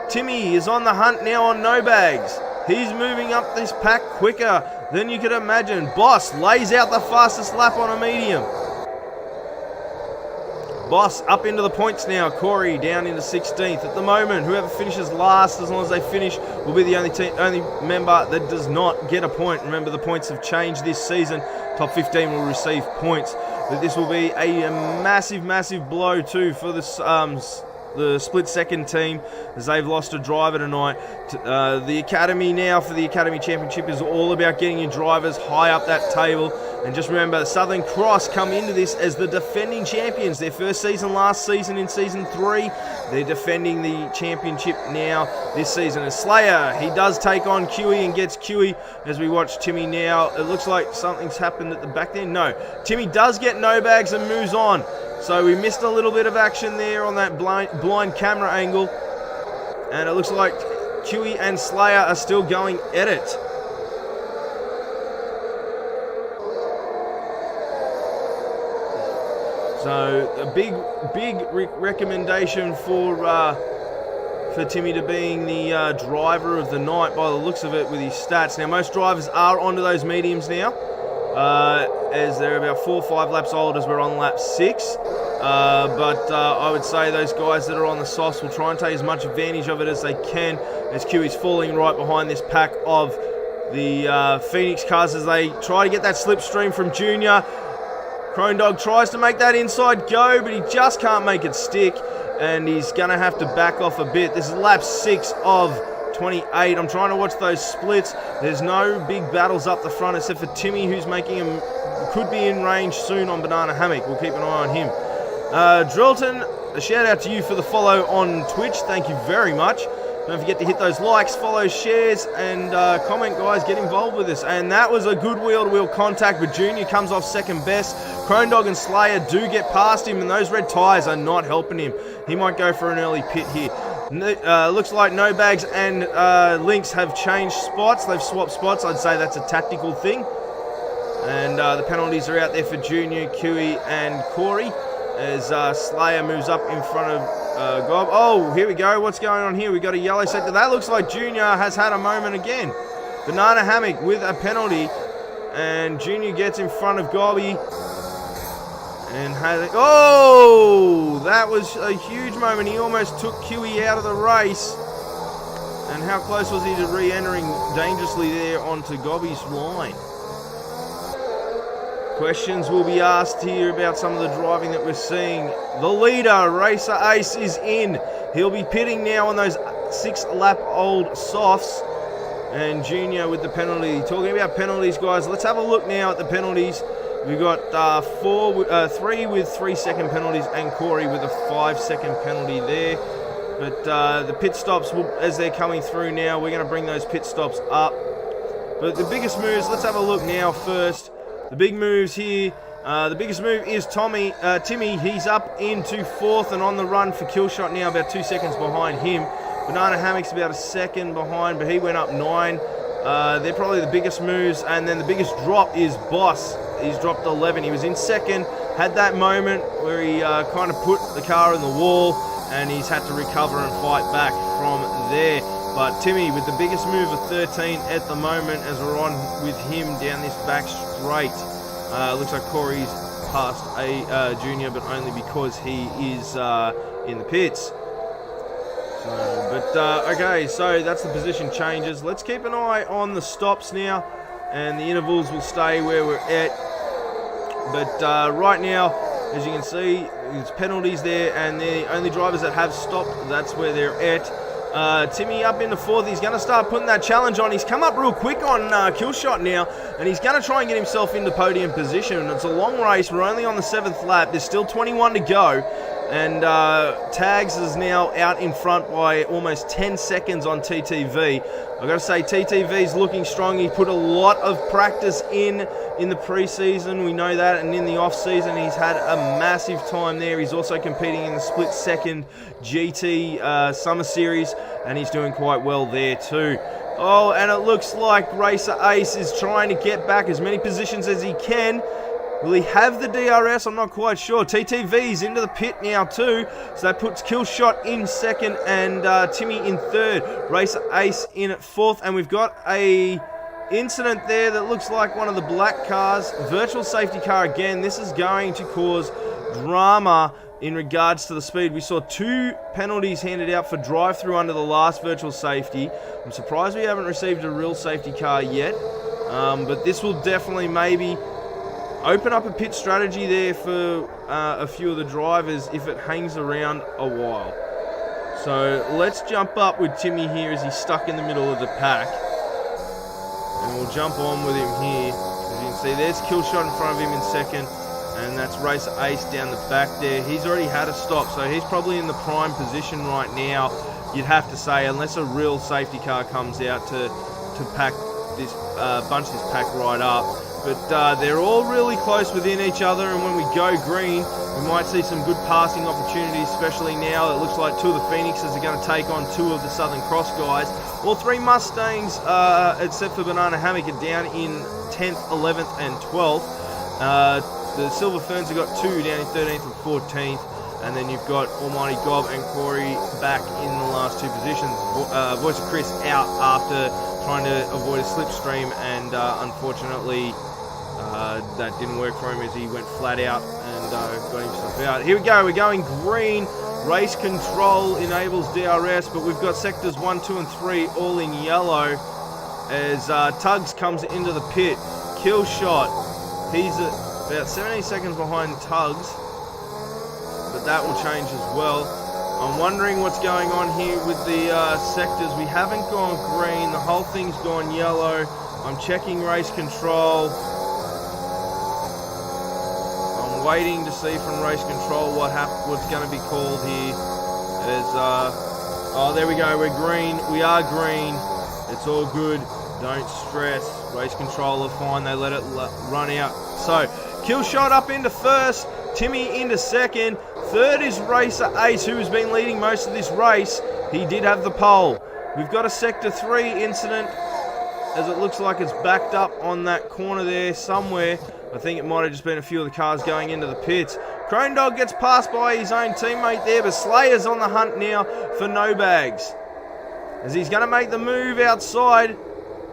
Timmy is on the hunt now on No Bags. He's moving up this pack quicker than you could imagine. Boss lays out the fastest lap on a medium. Boss up into the points now. Corey down into 16th. At the moment, whoever finishes last, as long as they finish, will be the only member that does not get a point. Remember, the points have changed this season. Top 15 will receive points. But this will be a massive, massive blow too for the split-second team, as they've lost a driver tonight. The Academy now for the Academy Championship is all about getting your drivers high up that table. And just remember, Southern Cross come into this as the defending champions. Their first season last season in Season 3. They're defending the championship now this season. As Slayer, he does take on Huey and gets Huey as we watch Timmy now. It looks like something's happened at the back there. No, Timmy does get No Bags and moves on. So we missed a little bit of action there on that blind camera angle. And it looks like Huey and Slayer are still going at it. So a big recommendation for Timmy to being the driver of the night by the looks of it with his stats. Now most drivers are onto those mediums now, as they're about 4 or 5 laps old as we're on lap 6. But I would say those guys that are on the softs will try and take as much advantage of it as they can, as Huey's falling right behind this pack of the Phoenix cars as they try to get that slipstream from Junior. Crone Dog tries to make that inside go, but he just can't make it stick, and he's going to have to back off a bit. This is lap 6 of 28. I'm trying to watch those splits. There's no big battles up the front except for Timmy, who's making him, could be in range soon on Banana Hammock. We'll keep an eye on him. Drillton, a shout out to you for the follow on Twitch. Thank you very much. Don't forget to hit those likes, follow, shares, and comment, guys. Get involved with us. And that was a good wheel-to-wheel contact, but Junior comes off second best. Crone Dog and Slayer do get past him, and those red tyres are not helping him. He might go for an early pit here. Looks like No Bags and Lynx have changed spots. They've swapped spots. I'd say that's a tactical thing. And the penalties are out there for Junior, Huey, and Corey, as Slayer moves up in front of Gob. Oh, here we go. What's going on here? We got a yellow sector. That looks like Junior has had a moment again. Banana Hammock with a penalty, and Junior gets in front of Gobby. And has, oh, that was a huge moment. He almost took Huey out of the race. And how close was he to re-entering dangerously there onto Gobby's line? Questions will be asked here about some of the driving that we're seeing. The leader, Racer Ace, is in. He'll be pitting now on those 6-lap-old softs. And Junior with the penalty. Talking about penalties, guys, let's have a look now at the penalties. We've got 3 with 3-second penalties and Corey with a 5-second penalty there. But the pit stops, as they're coming through now, we're going to bring those pit stops up. But the biggest moves, let's have a look now first. The big moves here. The biggest move is Timmy. He's up into 4th and on the run for Killshot now, about 2 seconds behind him. Banana Hammock's about a second behind, but he went up 9. They're probably the biggest moves. And then the biggest drop is Boss. He's dropped 11. He was in 2nd, had that moment where he kind of put the car in the wall, and he's had to recover and fight back from there. But Timmy with the biggest move of 13 at the moment as we're on with him down this back straight. Looks like Corey's past a Junior, but only because he is in the pits. Okay, so that's the position changes. Let's keep an eye on the stops now, and the intervals will stay where we're at. But right now, as you can see, there's penalties there, and the only drivers that have stopped, that's where they're at. Timmy up into 4th. He's going to start putting that challenge on. He's come up real quick on Killshot now, and he's going to try and get himself into podium position. It's a long race. We're only on the 7th lap. There's still 21 to go. And Tags is now out in front by almost 10 seconds on TTV. I've got to say, TTV's looking strong. He put a lot of practice in the preseason. We know that. And in the off-season, he's had a massive time there. He's also competing in the split-second GT Summer Series, and he's doing quite well there too. Oh, and it looks like Racer Ace is trying to get back as many positions as he can. Will he have the DRS? I'm not quite sure. TTV's into the pit now too, so that puts Killshot in 2nd and Timmy in 3rd. Racer Ace in at 4th, and we've got a incident there that looks like one of the black cars. Virtual safety car again. This is going to cause drama in regards to the speed. We saw 2 penalties handed out for drive-through under the last virtual safety. I'm surprised we haven't received a real safety car yet, but this will definitely maybe open up a pit strategy there for a few of the drivers if it hangs around a while. So let's jump up with Timmy here as he's stuck in the middle of the pack. And we'll jump on with him here. As you can see, there's Killshot in front of him in 2nd. And that's Racer Ace down the back there. He's already had a stop, so he's probably in the prime position right now, you'd have to say, unless a real safety car comes out to pack this, bunch this pack right up. But they're all really close within each other, and when we go green, we might see some good passing opportunities, especially now. It looks like 2 of the Phoenixes are going to take on 2 of the Southern Cross guys. All 3 Mustangs, except for Banana Hammock, are down in 10th, 11th, and 12th. The Silver Ferns have got 2 down in 13th and 14th. And then you've got Almighty Gob and Corey back in the last 2 positions. Voice of Chris out after trying to avoid a slipstream, and unfortunately that didn't work for him as he went flat out and got himself out. Here we go, we're going green. Race control enables DRS, but we've got sectors 1, 2, and 3 all in yellow as Tugs comes into the pit. Killshot, he's about 17 seconds behind Tugs, but that will change as well. I'm wondering what's going on here with the sectors. We haven't gone green, the whole thing's gone yellow. I'm checking race control. I'm waiting to see from race control what's going to be called here. Oh, there we go, we're green. We are green. It's all good. Don't stress. Race control are fine. They let it run out. So, Killshot up into 1st. Timmy into 2nd. 3rd is Racer Ace, who has been leading most of this race. He did have the pole. We've got a Sector 3 incident, as it looks like it's backed up on that corner there somewhere. I think it might have just been a few of the cars going into the pits. Crone Dog gets passed by his own teammate there, but Slayer's on the hunt now for No Bags, as he's going to make the move outside,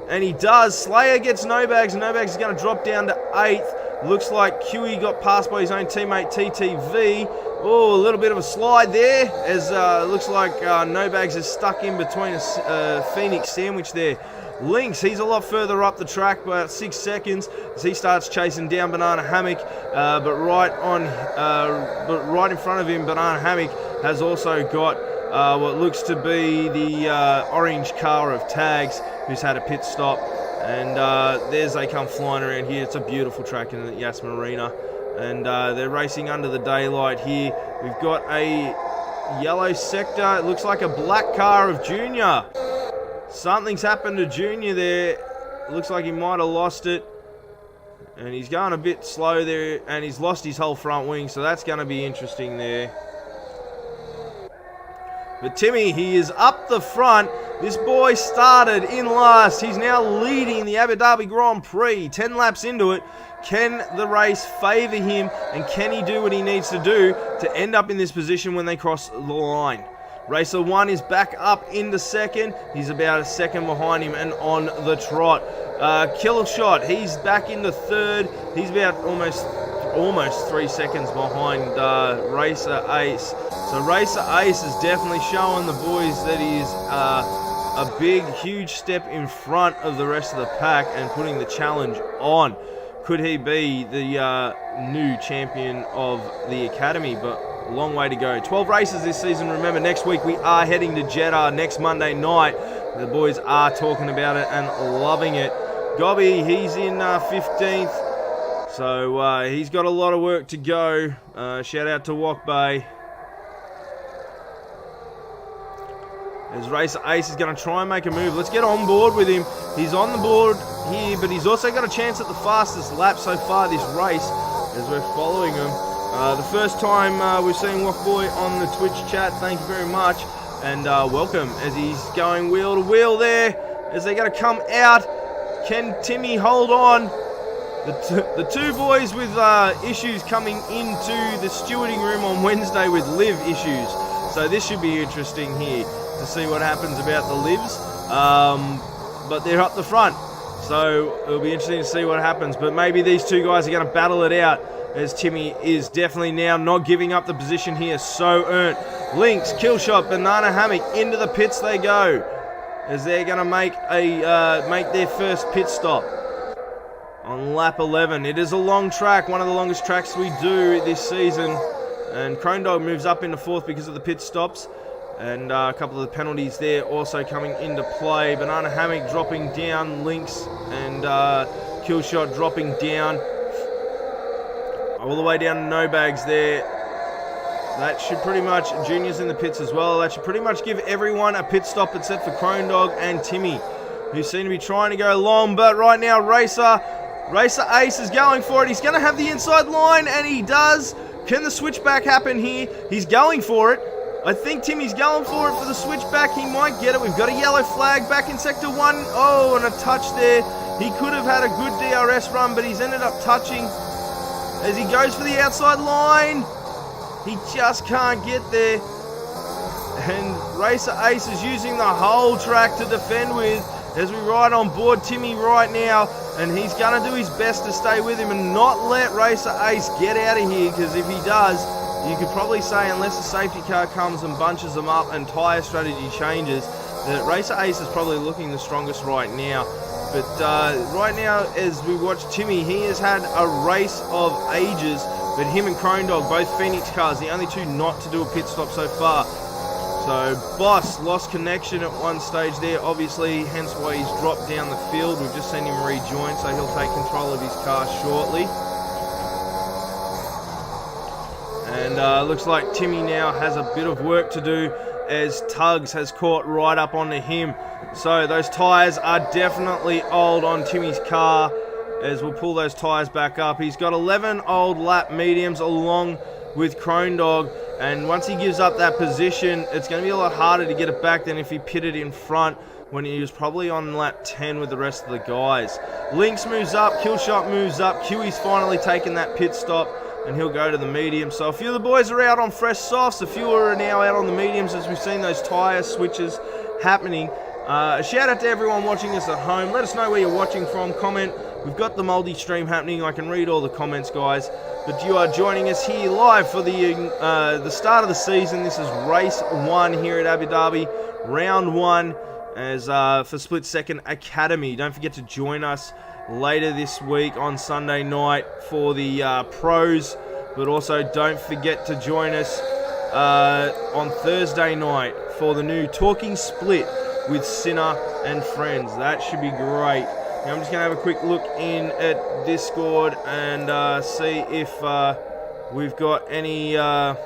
and he does. Slayer gets No Bags, and No Bags is going to drop down to 8th. Looks like QE got passed by his own teammate TTV. Oh, a little bit of a slide there, as looks like No Bags is stuck in between a Phoenix sandwich there. Lynx, he's a lot further up the track, about 6 seconds, as he starts chasing down Banana Hammock, but right in front of him, Banana Hammock has also got what looks to be the orange car of Tags, who's had a pit stop, and there's they come flying around here. It's a beautiful track in the Yas Marina, and they're racing under the daylight here. We've got a yellow sector, it looks like a black car of Junior. Something's happened to Junior there. It looks like he might have lost it. And he's going a bit slow there. And he's lost his whole front wing. So that's going to be interesting there. But Timmy, he is up the front. This boy started in last. He's now leading the Abu Dhabi Grand Prix. 10 laps into it. Can the race favour him? And can he do what he needs to do to end up in this position when they cross the line? Racer 1 is back up into second. He's about a second behind him and on the trot. Killer Shot, he's back into third. He's about almost 3 seconds behind Racer Ace. So Racer Ace is definitely showing the boys that he is a big, huge step in front of the rest of the pack and putting the challenge on. Could he be the new champion of the Academy? But a long way to go. 12 races this season. Remember, next week we are heading to Jeddah next Monday night. The boys are talking about it and loving it. Gobby, he's in 15th. So he's got a lot of work to go. Shout out to Wok Bay. As Racer Ace is going to try and make a move. Let's get on board with him. He's on the board here, but he's also got a chance at the fastest lap so far this race as we're following him. The first time we've seen Wok Boy on the Twitch chat. Thank you very much. And welcome as he's going wheel to wheel there. As they're going to come out. Can Timmy hold on? The two boys with issues coming into the stewarding room on Wednesday with live issues. So this should be interesting here to see what happens about the lives. But they're up the front. So it'll be interesting to see what happens. But maybe these two guys are going to battle it out, as Timmy is definitely now not giving up the position here. So earned. Lynx, Killshot, Banana Hammock, into the pits they go, as they're going to make their first pit stop on lap 11. It is a long track, one of the longest tracks we do this season. And Crone Dog moves up into fourth because of the pit stops. And a couple of the penalties there also coming into play. Banana Hammock dropping down, Lynx and Killshot dropping down. All the way down to No Bags there. That should pretty much, Junior's in the pits as well. That should pretty much give everyone a pit stop except for Crone Dog and Timmy, who seem to be trying to go long. But right now, Racer Ace is going for it. He's going to have the inside line, and he does. Can the switchback happen here? He's going for it. I think Timmy's going for it for the switchback. He might get it. We've got a yellow flag back in Sector 1. Oh, and a touch there. He could have had a good DRS run, but he's ended up touching as he goes for the outside line. He just can't get there. And Racer Ace is using the whole track to defend with as we ride on board Timmy right now. And he's going to do his best to stay with him and not let Racer Ace get out of here, because if he does, you could probably say, unless a safety car comes and bunches them up and tyre strategy changes, that Racer Ace is probably looking the strongest right now. But right now, as we watch Timmy, he has had a race of ages, but him and Crone Dog, both Phoenix cars, the only two not to do a pit stop so far. So Boss lost connection at one stage there, obviously, hence why he's dropped down the field. We've just seen him rejoin, so he'll take control of his car shortly. And looks like Timmy now has a bit of work to do, as Tugs has caught right up onto him. So those tyres are definitely old on Timmy's car, as we'll pull those tyres back up. He's got 11 old lap mediums along with Crone Dog, and once he gives up that position, it's going to be a lot harder to get it back than if he pitted in front when he was probably on lap 10 with the rest of the guys. Lynx moves up, Killshot moves up, Kiwi's finally taken that pit stop, and he'll go to the medium. So a few of the boys are out on fresh softs, a few are now out on the mediums, as we've seen those tyre switches happening. A shout out to everyone watching us at home. Let us know where you're watching from. Comment. We've got the multi-stream happening. I can read all the comments, guys. But you are joining us here live for the start of the season. This is race 1 here at Abu Dhabi, round 1 as for Split Second Academy. Don't forget to join us later this week on Sunday night for the pros, but also don't forget to join us on Thursday night for the new Talking Split with Sinner and friends. That should be great. Now I'm just going to have a quick look in at Discord and see if we've got anyone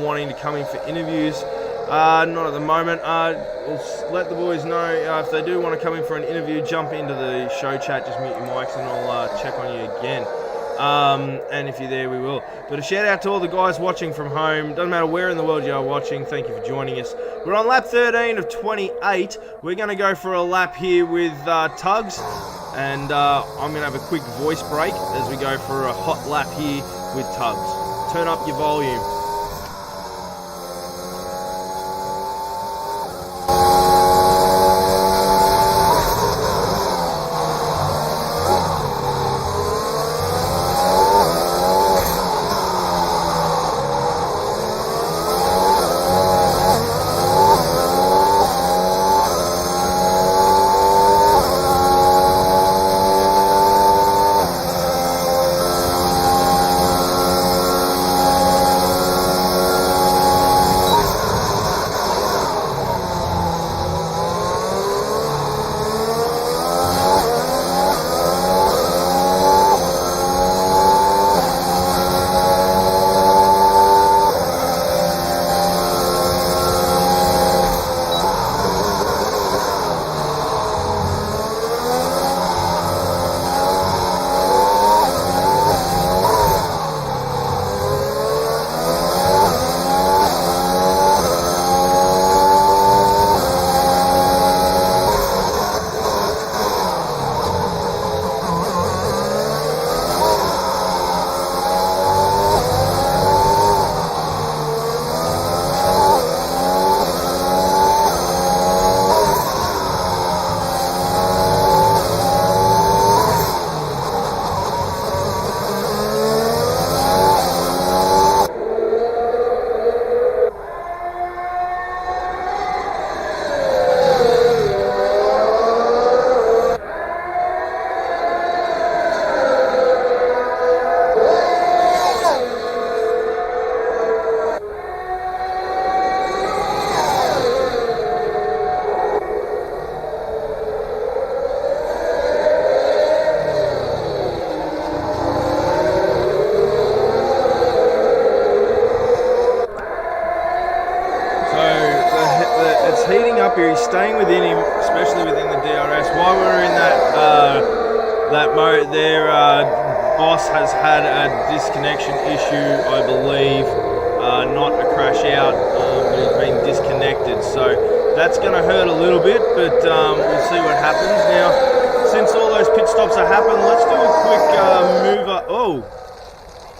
wanting to come in for interviews. Not at the moment. We'll let the boys know if they do want to come in for an interview, jump into the show chat, just mute your mics and I'll check on you again. And if you're there, we will. But a shout out to all the guys watching from home. Doesn't matter where in the world you are watching. Thank you for joining us. We're on lap 13 of 28. We're going to go for a lap here with Tugs. And I'm going to have a quick voice break as we go for a hot lap here with Tugs. Turn up your volume. He's staying within him, especially within the DRS. While we're in that mode there, Boss has had a disconnection issue, I believe. Not a crash out, but he's been disconnected. So that's going to hurt a little bit, but we'll see what happens. Now, since all those pit stops have happened, let's do a quick mover. Oh,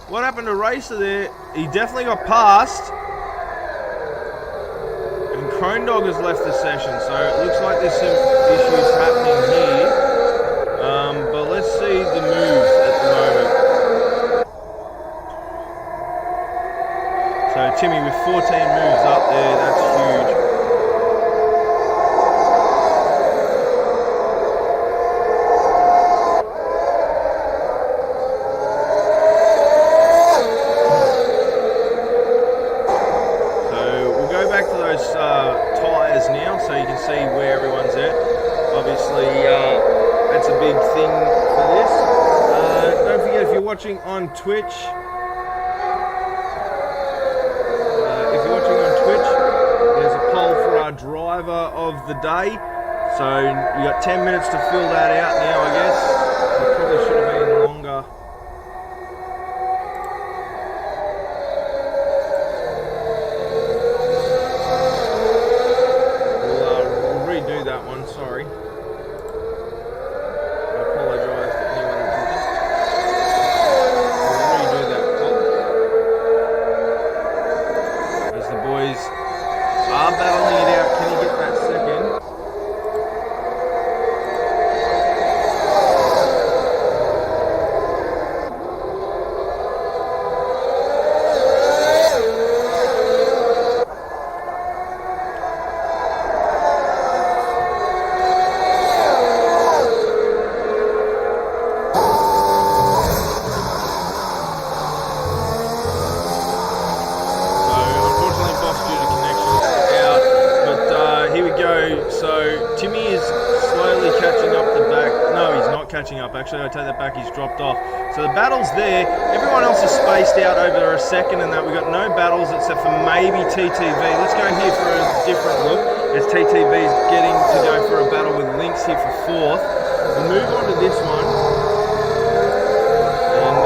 what happened to Racer there? He definitely got passed. Crone Dog has left the session, so it looks like there's some issues happening here. But let's see the moves at the moment. So Timmy with 14 moves up there, that's huge. Now, so you can see where everyone's at. Obviously, that's a big thing for this. Don't forget, if you're watching on Twitch, there's a poll for our driver of the day. So you got 10 minutes to fill that out now, I guess. It probably should have been longer. Sorry. I apologise to anyone who did that. We'll redo that poll. As the boys are battling it out, can he get that second? so Timmy is slowly catching up the back. No, he's not catching up. Actually, I take that back. He's dropped off. So the battle's there. Everyone else is spaced out over a second and that. We've got no battles except for maybe TTV. Let's go here for a different look as TTV is getting to go for a battle with Lynx here for 4th. We'll move on to this one. And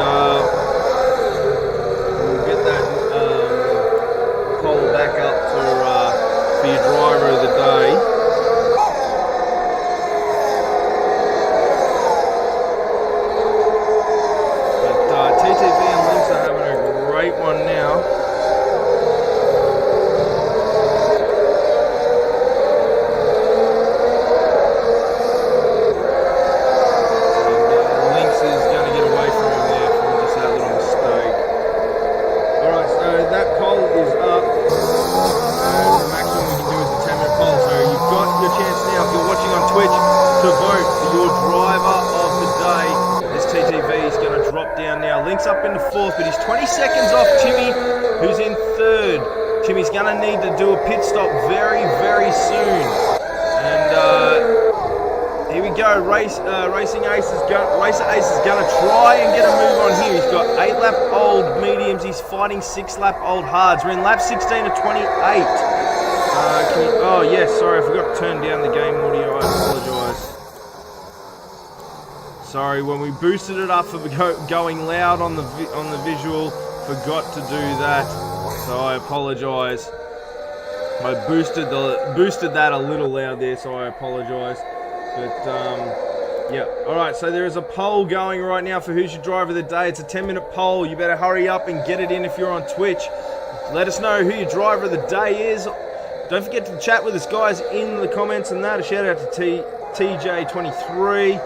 we'll get that poll back up for your driver of the day. TTV and Lynx are having a great one now. And Lynx is going to get away from him there from just that little mistake. Alright, so that poll is up. And the maximum we can do is a 10-minute poll. So you've got your chance now, if you're watching on Twitch, to vote for your driver of the day. TTV is going to drop down now. Lynx up into 4th, but he's 20 seconds off Timmy, who's in 3rd. Timmy's going to need to do a pit stop very, very soon. And here we go. Racer Ace is going to try and get a move on here. He's got 8-lap old mediums. He's fighting 6-lap old hards. We're in lap 16 to 28. Oh yes, sorry, I forgot to turn down the game audio. I apologise. Sorry, when we boosted it up for going loud on the visual, forgot to do that. So I apologise. I boosted that a little loud there, so I apologise. But yeah, all right. So there is a poll going right now for who's your driver of the day. It's a 10-minute poll. You better hurry up and get it in if you're on Twitch. Let us know who your driver of the day is. Don't forget to chat with us, guys, in the comments and that. A shout out to TJ23.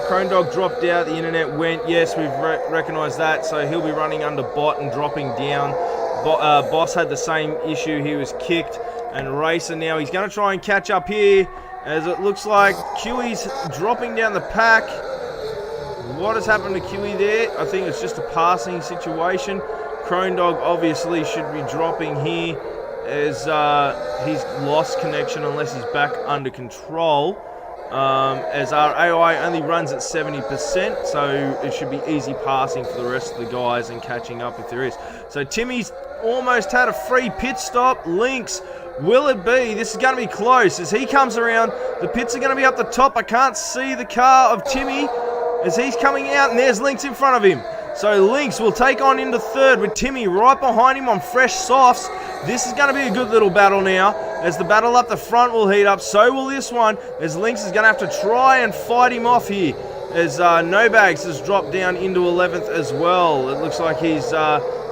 Crone Dog dropped out, the internet went. Yes, we've recognised that, so he'll be running under bot and dropping down. Boss had the same issue, he was kicked. And Racer now, he's going to try and catch up here, as it looks like Q's dropping down the pack. What has happened to QE there? I think it's just a passing situation. Crone Dog obviously should be dropping here, as he's lost connection unless he's back under control. As our AI only runs at 70%, so it should be easy passing for the rest of the guys and catching up if there is. So Timmy's almost had a free pit stop. Lynx, will it be? This is going to be close. As he comes around, the pits are going to be up the top. I can't see the car of Timmy as he's coming out, and there's Lynx in front of him. So Lynx will take on into 3rd with Timmy right behind him on fresh softs. This is going to be a good little battle now. As the battle up the front will heat up, so will this one. As Lynx is going to have to try and fight him off here. As No Bags has dropped down into 11th as well. It looks like he's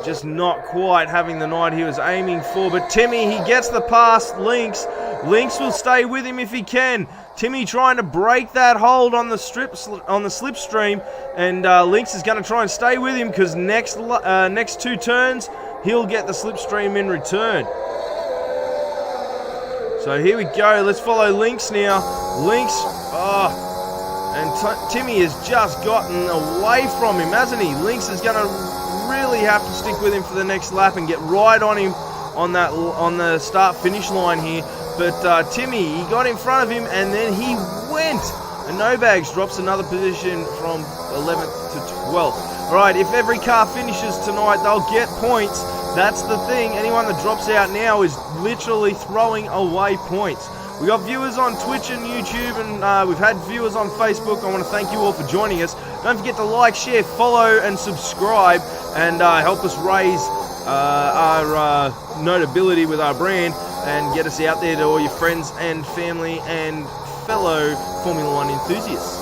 just not quite having the night he was aiming for. But Timmy, he gets the pass. Lynx will stay with him if he can. Timmy trying to break that hold on the slipstream, and Lynx is going to try and stay with him because next 2 turns he'll get the slipstream in return. So here we go. Let's follow Lynx now. Lynx, and Timmy has just gotten away from him, hasn't he? Lynx is going to really have to stick with him for the next lap and get right on him on the start-finish line here. But Timmy, he got in front of him and then he went. And No Bags drops another position from 11th to 12th. Alright, if every car finishes tonight, they'll get points. That's the thing. Anyone that drops out now is literally throwing away points. We got viewers on Twitch and YouTube, and we've had viewers on Facebook. I want to thank you all for joining us. Don't forget to like, share, follow, and subscribe, and help us raise our notability with our brand and get us out there to all your friends and family and fellow Formula One enthusiasts.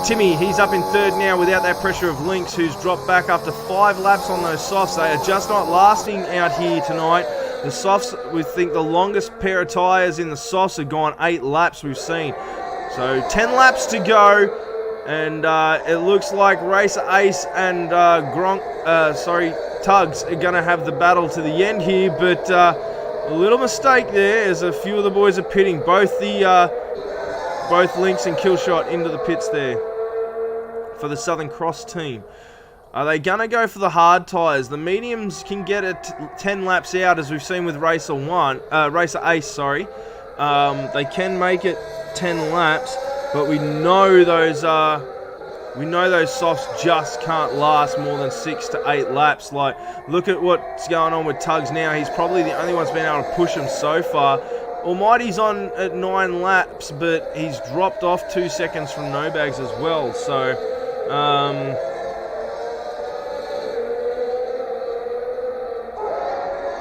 Timmy, he's up in 3rd now without that pressure of Lynx, who's dropped back after 5 laps on those softs. They are just not lasting out here tonight. The softs, we think the longest pair of tyres in the softs have gone 8 laps we've seen. So 10 laps to go, and it looks like Racer Ace and Tugs are going to have the battle to the end here, but a little mistake there as a few of the boys are pitting. Both Lynx and Killshot into the pits there for the Southern Cross team. Are they going to go for the hard tyres? The mediums can get it 10 laps out, as we've seen with Racer Ace, sorry. They can make it 10 laps, but we know those softs just can't last more than 6 to 8 laps. Like, look at what's going on with Tugs now. He's probably the only one that's been able to push him so far. Almighty's on at 9 laps, but he's dropped off 2 seconds from No Bags as well. So,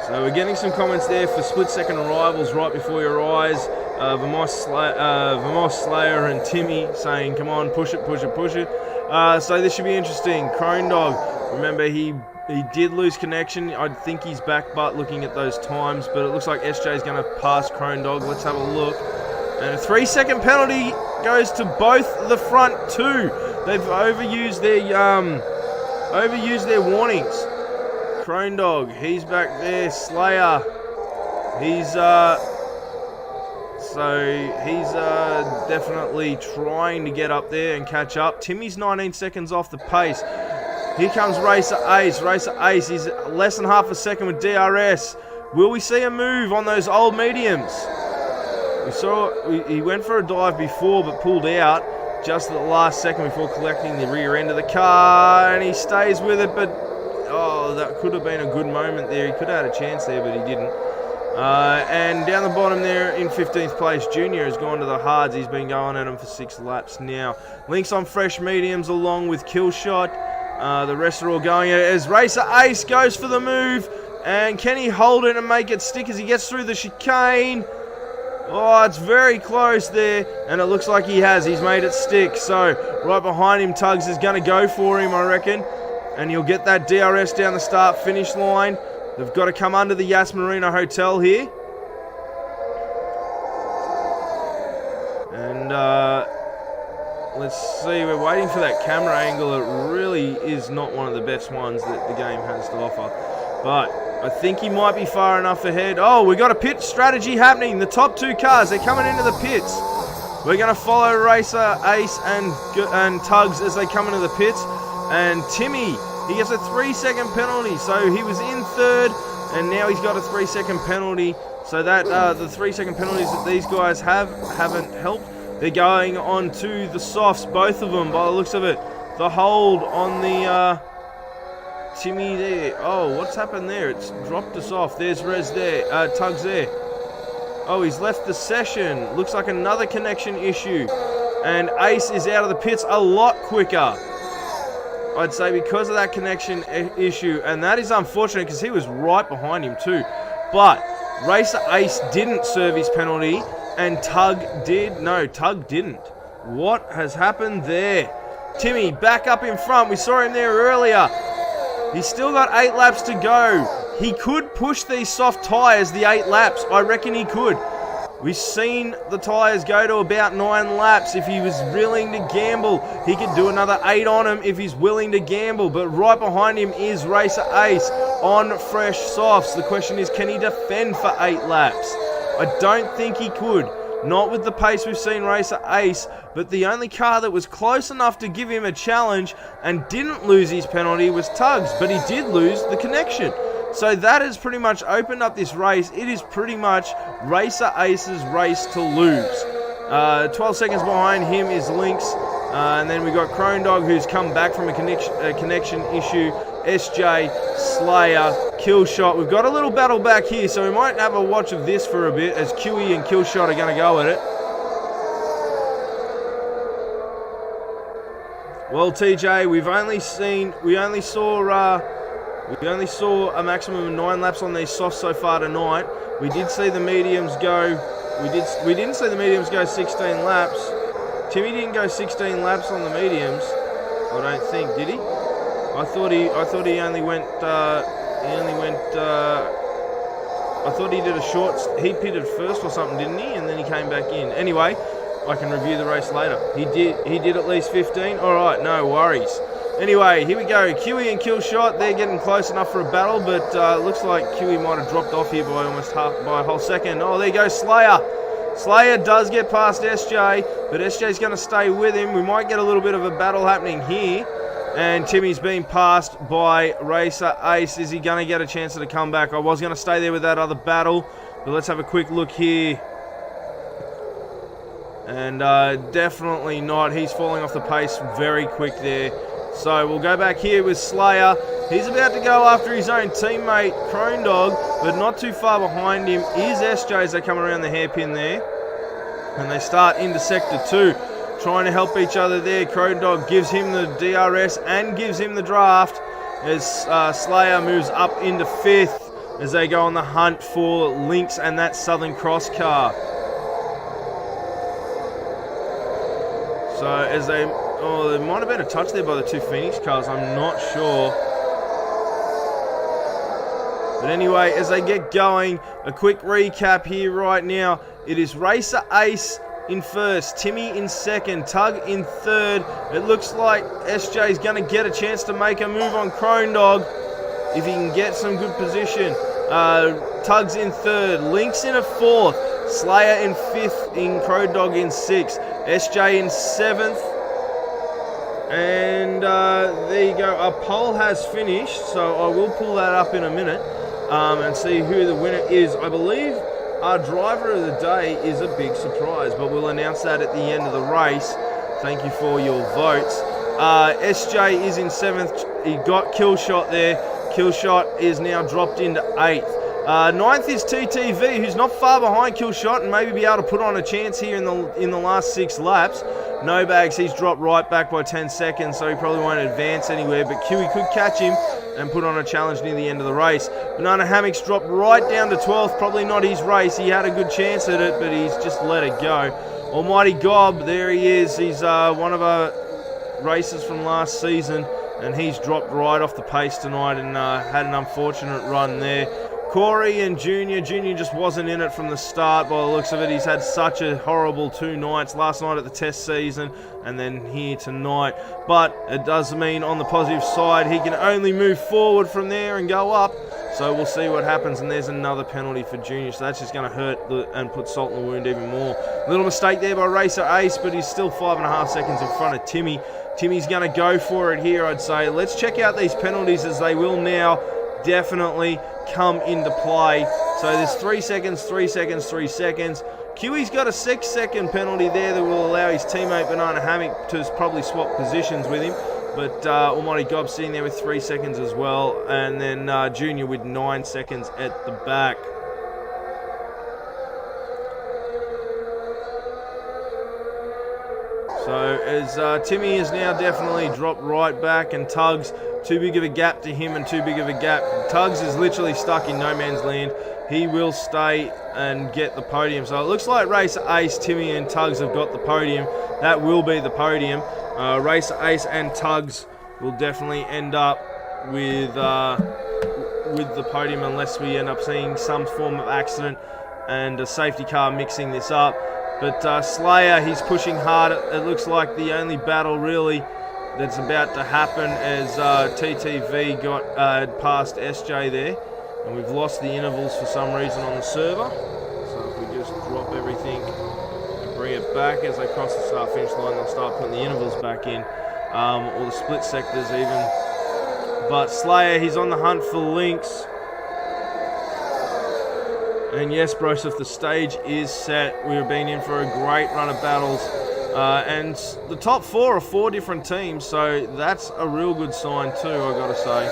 so we're getting some comments there for split-second arrivals right before your eyes. Vamos Slayer and Timmy saying, come on, push it, push it, push it. So this should be interesting. Crone Dog, remember he did lose connection. I think he's back butt looking at those times, but it looks like SJ is going to pass Crone Dog. Let's have a look. And a 3-second penalty goes to both the front two. They've overused their warnings. Crone Dog, he's back there. Slayer, he's definitely trying to get up there and catch up. Timmy's 19 seconds off the pace. Here comes Racer Ace. Racer Ace, he's less than half a second with DRS. Will we see a move on those old mediums? We saw he went for a dive before but pulled out just at the last second before collecting the rear end of the car, and he stays with it, but oh, that could have been a good moment there. He could have had a chance there, but he didn't. And down the bottom there in 15th place, Junior has gone to the hards. He's been going at him for 6 laps now. Links on fresh mediums along with Killshot. The rest are all going at it as Racer Ace goes for the move. And can he hold it and make it stick as he gets through the chicane? Oh, it's very close there. And it looks like he has. He's made it stick. So right behind him, Tugs is going to go for him, I reckon. And he'll get that DRS down the start-finish line. They've got to come under the Yas Marina Hotel here. And let's see, we're waiting for that camera angle. It really is not one of the best ones that the game has to offer. But I think he might be far enough ahead. Oh, we got a pit strategy happening. The top 2 cars, they're coming into the pits. We're going to follow Racer Ace and Tugs as they come into the pits. And Timmy, he gets a 3-second penalty. So he was in 3rd, and now he's got a 3-second penalty. So that the 3-second penalties that these guys haven't helped. They're going on to the softs, both of them, by the looks of it. The hold on the Timmy there. Oh, what's happened there? It's dropped us off. There's Rez there. Tugs there. Oh, he's left the session. Looks like another connection issue. And Ace is out of the pits a lot quicker, I'd say, because of that connection issue. And that is unfortunate because he was right behind him too. But Racer Ace didn't serve his penalty and Tug did. No, Tug didn't. What has happened there? Timmy back up in front. We saw him there earlier. He's still got 8 laps to go. He could push these soft tyres the 8 laps. I reckon he could. We've seen the tyres go to about 9 laps. If he was willing to gamble, he could do another 8 on him if he's willing to gamble. But right behind him is Racer Ace on fresh softs. The question is, can he defend for 8 laps? I don't think he could. Not with the pace we've seen Racer Ace, but the only car that was close enough to give him a challenge and didn't lose his penalty was Tugs, but he did lose the connection. So that has pretty much opened up this race. It is pretty much Racer Ace's race to lose. 12 seconds behind him is Lynx. And then we've got Crone Dog, who's come back from a connection issue. SJ, Slayer, Killshot. We've got a little battle back here, so we might have a watch of this for a bit as QE and Killshot are going to go at it. Well, TJ, we only saw a maximum of 9 laps on these softs so far tonight. We did see the mediums go. We didn't see the mediums go 16 laps. Timmy didn't go 16 laps on the mediums. I don't think, did he? I thought he only went. I thought he did a short. He pitted first or something, didn't he? And then he came back in. Anyway, I can review the race later. He did at least 15. All right, no worries. Anyway, here we go. QE and Killshot, they're getting close enough for a battle, but looks like QE might have dropped off here by a whole second. Oh, there goes Slayer. Slayer does get past SJ, but SJ's going to stay with him. We might get a little bit of a battle happening here. And Timmy's been passed by Racer Ace. Is he going to get a chance to come back? I was going to stay there with that other battle, but let's have a quick look here. And definitely not. He's falling off the pace very quick there. So we'll go back here with Slayer. He's about to go after his own teammate, Crone Dog, but not too far behind him is SJ as they come around the hairpin there. And they start into Sector 2, trying to help each other there. Crone Dog gives him the DRS and gives him the draft as Slayer moves up into 5th as they go on the hunt for Lynx and that Southern Cross car. So as they, there might have been a touch there by the 2 Phoenix cars, I'm not sure. But anyway, as they get going, a quick recap here right now. It is Racer Ace in 1st, Timmy in 2nd, Tug in 3rd. It looks like SJ is going to get a chance to make a move on Crone Dog if he can get some good position. Tug's in 3rd, Lynx in a 4th, Slayer in 5th, in Crone Dog in 6th. SJ in 7th, and there you go. A poll has finished, so I will pull that up in a minute and see who the winner is. I believe our driver of the day is a big surprise, but we'll announce that at the end of the race. Thank you for your votes. SJ is in 7th. He got Killshot there. Killshot is now dropped into 8th. 9th is TTV, who's not far behind Killshot and maybe be able to put on a chance here in the last 6 laps. No Bags, he's dropped right back by 10 seconds, so he probably won't advance anywhere. But Kiwi could catch him and put on a challenge near the end of the race. Banana Hammock's dropped right down to 12th, probably not his race. He had a good chance at it, but he's just let it go. Almighty Gob, there he is. He's one of our racers from last season, and he's dropped right off the pace tonight and had an unfortunate run there. Corey and Junior just wasn't in it from the start by the looks of it. He's had such a horrible 2 nights, last night at the test season and then here tonight. But it does mean on the positive side, he can only move forward from there and go up. So we'll see what happens, and there's another penalty for Junior, so that's just going to hurt and put salt in the wound even more. Little mistake there by Racer Ace, but he's still 5.5 seconds in front of Timmy. Timmy's going to go for it here, I'd say. Let's check out these penalties as they will now definitely come into play. So there's 3 seconds, 3 seconds, 3 seconds. Kiwi's got a 6-second penalty there that will allow his teammate Banana Hammock to probably swap positions with him. But Almighty Gob sitting there with 3 seconds as well. And then Junior with 9 seconds at the back. So as Timmy is now definitely dropped right back, and Tugs, too big of a gap to him and too big of a gap. Tugs is literally stuck in no man's land. He will stay and get the podium. So it looks like Racer Ace, Timmy and Tugs have got the podium. That will be the podium. Racer Ace and Tugs will definitely end up with the podium unless we end up seeing some form of accident and a safety car mixing this up. But Slayer, he's pushing hard. It looks like the only battle really that's about to happen as TTV got past SJ there. And we've lost the intervals for some reason on the server. So if we just drop everything and bring it back as they cross the start-finish line, they'll start putting the intervals back in. Or the split sectors even. But Slayer, he's on the hunt for Lynx. And yes, Broseph, the stage is set. We've been in for a great run of battles. And the top 4 are 4 different teams, so that's a real good sign too, I've got to say.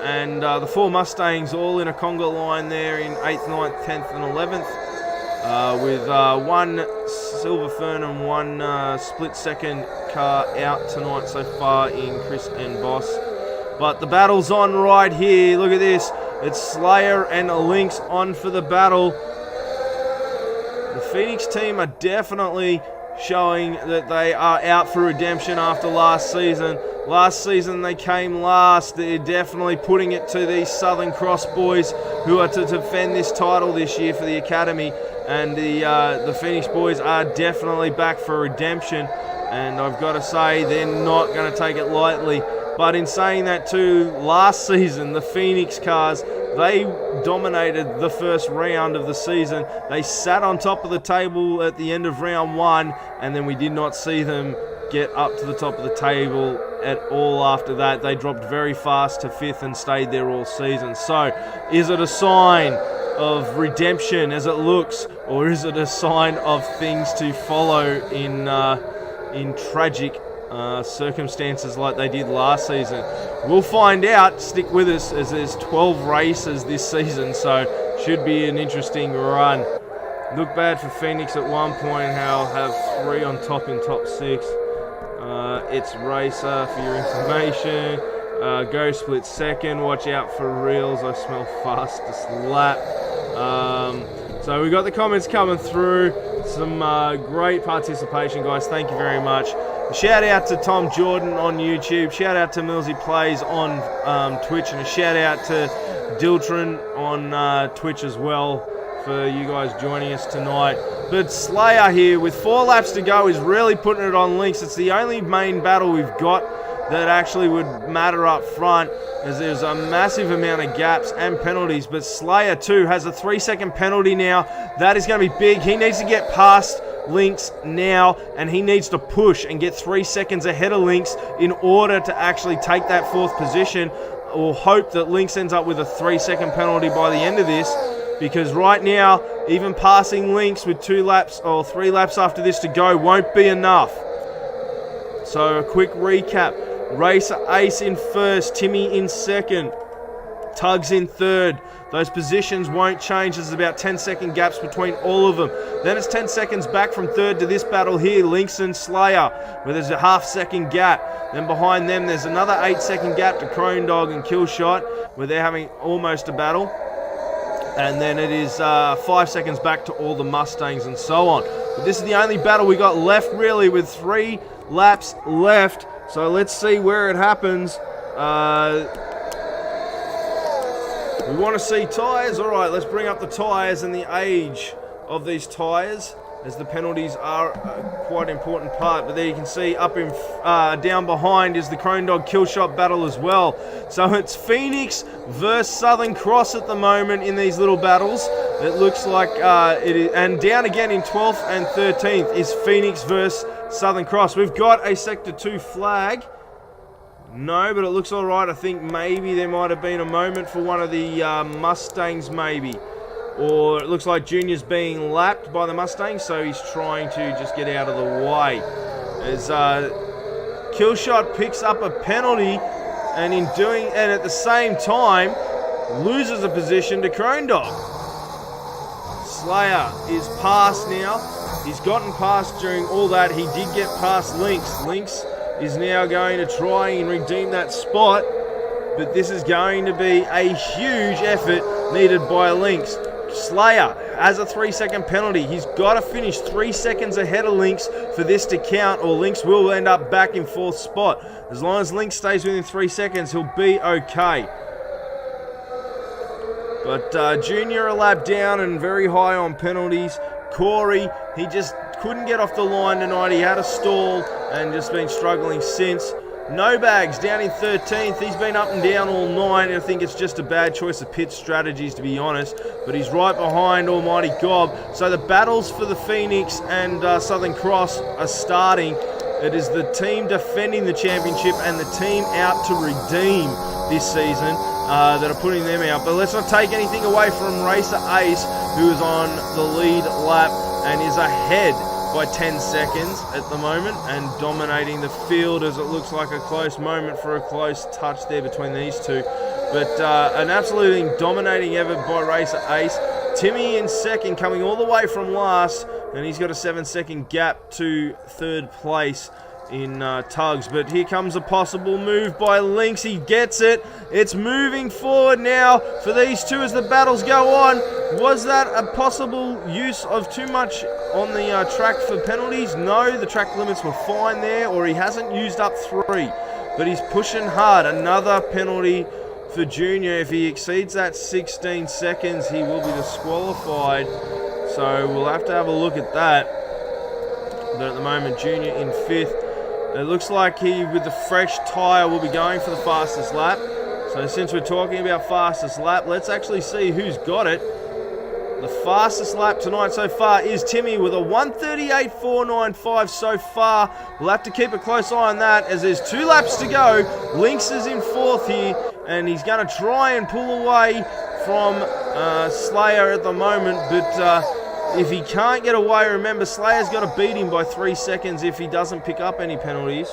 And the 4 Mustangs all in a conga line there in 8th, 9th, 10th and 11th. With 1 Silver Fern and 1 split second car out tonight so far in Chris and Boss. But the battle's on right here. Look at this. It's Slayer and Lynx on for the battle. The Phoenix team are definitely showing that they are out for redemption after last season. Last season they came last. They're definitely putting it to these Southern Cross boys who are to defend this title this year for the Academy. And the Phoenix boys are definitely back for redemption. And I've got to say, they're not going to take it lightly. But in saying that too, last season, the Phoenix cars, they dominated the first round of the season. They sat on top of the table at the end of round 1, and then we did not see them get up to the top of the table at all after that. They dropped very fast to 5th and stayed there all season. So, is it a sign of redemption as it looks, or is it a sign of things to follow in tragic circumstances like they did last season? We'll find out. Stick with us, as there's 12 races this season, so should be an interesting run. Look bad for Phoenix at one point. How have 3 on top in top 6. It's Racer for your information. Go split second. Watch out for reels. I smell fastest lap. So we got the comments coming through. Some great participation, guys. Thank you very much. Shout out to Tom Jordan on YouTube. Shout out to Millsy Plays on Twitch, and a shout out to Diltron on Twitch as well for you guys joining us tonight. But Slayer here with 4 laps to go is really putting it on Lynx. It's the only main battle we've got that actually would matter up front, as there's a massive amount of gaps and penalties. But Slayer too has a 3-second penalty now. That is going to be big. He needs to get past Lynx now, and he needs to push and get 3 seconds ahead of Lynx in order to actually take that 4th position, or hope that Lynx ends up with a 3-second penalty by the end of this, because right now even passing Lynx with 2 laps or 3 laps after this to go won't be enough. So a quick recap: Racer Ace in first, Timmy in second, Tugs in third. Those positions won't change. There's about 10-second gaps between all of them. Then it's 10 seconds back from third to this battle here, Lynx and Slayer, where there's a half-second gap. Then behind them, there's another 8-second gap to Crone Dog and Killshot, where they're having almost a battle. And then it is 5 seconds back to all the Mustangs and so on. But this is the only battle we got left, really, with 3 laps left. So let's see where it happens. We want to see tyres. All right, let's bring up the tyres and the age of these tyres, as the penalties are quite an important part. But there you can see up in down behind is the Crone Dog Killshot battle as well. So it's Phoenix versus Southern Cross at the moment in these little battles. It looks like it is, and down again in 12th and 13th is Phoenix versus Southern Cross. We've got a Sector 2 flag. No, but it looks all right. I think maybe there might have been a moment for one of the Mustangs, maybe. Or it looks like Junior's being lapped by the Mustangs, so he's trying to just get out of the way. As Killshot picks up a penalty, and in doing, and at the same time, loses a position to Crone Dog. Slayer is past now. He's gotten past during all that. He did get past Lynx. Lynx is now going to try and redeem that spot, but this is going to be a huge effort needed by Lynx. Slayer has a 3-second penalty. He's got to finish 3 seconds ahead of Lynx for this to count, or Lynx will end up back in 4th spot. As long as Lynx stays within 3 seconds, he'll be okay. But Junior a lap down and very high on penalties. Corey, he just couldn't get off the line tonight. He had a stall and just been struggling since. No Bags down in 13th. He's been up and down all night. I think it's just a bad choice of pit strategies, to be honest. But he's right behind Almighty Gob. So the battles for the Phoenix and Southern Cross are starting. It is the team defending the championship and the team out to redeem this season that are putting them out. But let's not take anything away from Racer Ace, who is on the lead lap and is ahead by 10 seconds at the moment and dominating the field, as it looks like a close moment for a close touch there between these two. But an absolutely dominating effort by Racer Ace. Timmy in second, coming all the way from last, and he's got a 7-second gap to 3rd place in Tugs. But here comes a possible move by Lynx. He gets it. It's moving forward now for these two as the battles go on. Was that a possible use of too much on the track for penalties? No, the track limits were fine there, or he hasn't used up 3. But he's pushing hard. Another penalty for Junior. If he exceeds that 16 seconds, he will be disqualified. So we'll have to have a look at that. But at the moment, Junior in 5th. It looks like he, with the fresh tyre, will be going for the fastest lap. So since we're talking about fastest lap, let's actually see who's got it. The fastest lap tonight so far is Timmy with a 1:38.495 so far. We'll have to keep a close eye on that, as there's 2 laps to go. Lynx is in 4th here, and he's going to try and pull away from Slayer at the moment, but if he can't get away, remember, Slayer's got to beat him by 3 seconds if he doesn't pick up any penalties.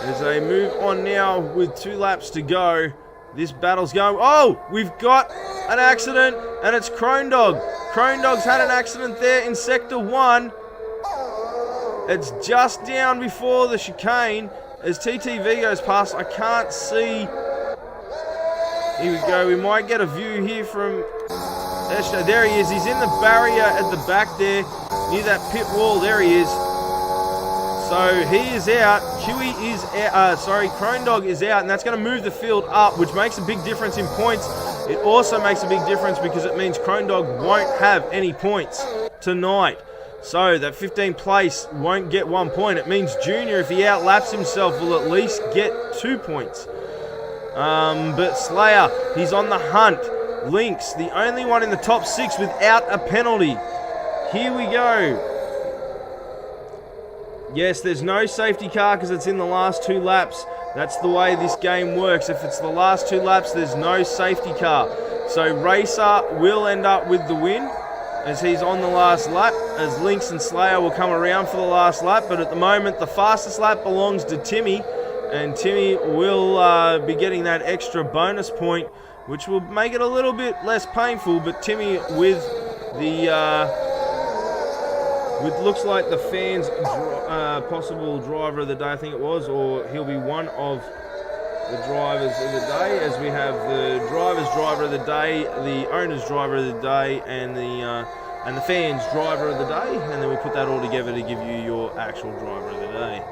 As they move on now with 2 laps to go, this battle's going... Oh, we've got an accident, and it's Crone-Dog. Crone-Dog's had an accident there in Sector 1. It's just down before the chicane. As TTV goes past, I can't see... Here we go. We might get a view here from... There he is. He's in the barrier at the back there, near that pit wall. There he is. So he is out. Huey is out. Crone-Dog is out, and that's going to move the field up, which makes a big difference in points. It also makes a big difference because it means Crone-Dog won't have any points tonight. So that 15th place won't get 1 point. It means Junior, if he outlaps himself, will at least get 2 points. But Slayer, he's on the hunt. Lynx, the only one in the top 6 without a penalty. Here we go. Yes, there's no safety car because it's in the last 2 laps. That's the way this game works. If it's the last 2 laps, there's no safety car. So Racer will end up with the win as he's on the last lap, as Lynx and Slayer will come around for the last lap. But at the moment, the fastest lap belongs to Timmy, and Timmy will be getting that extra bonus point, which will make it a little bit less painful. But Timmy with the... looks like the fans' possible driver of the day, I think it was, or he'll be one of the drivers of the day, as we have the driver's driver of the day, the owner's driver of the day, and the fans' driver of the day, and then we put that all together to give you your actual driver of the day.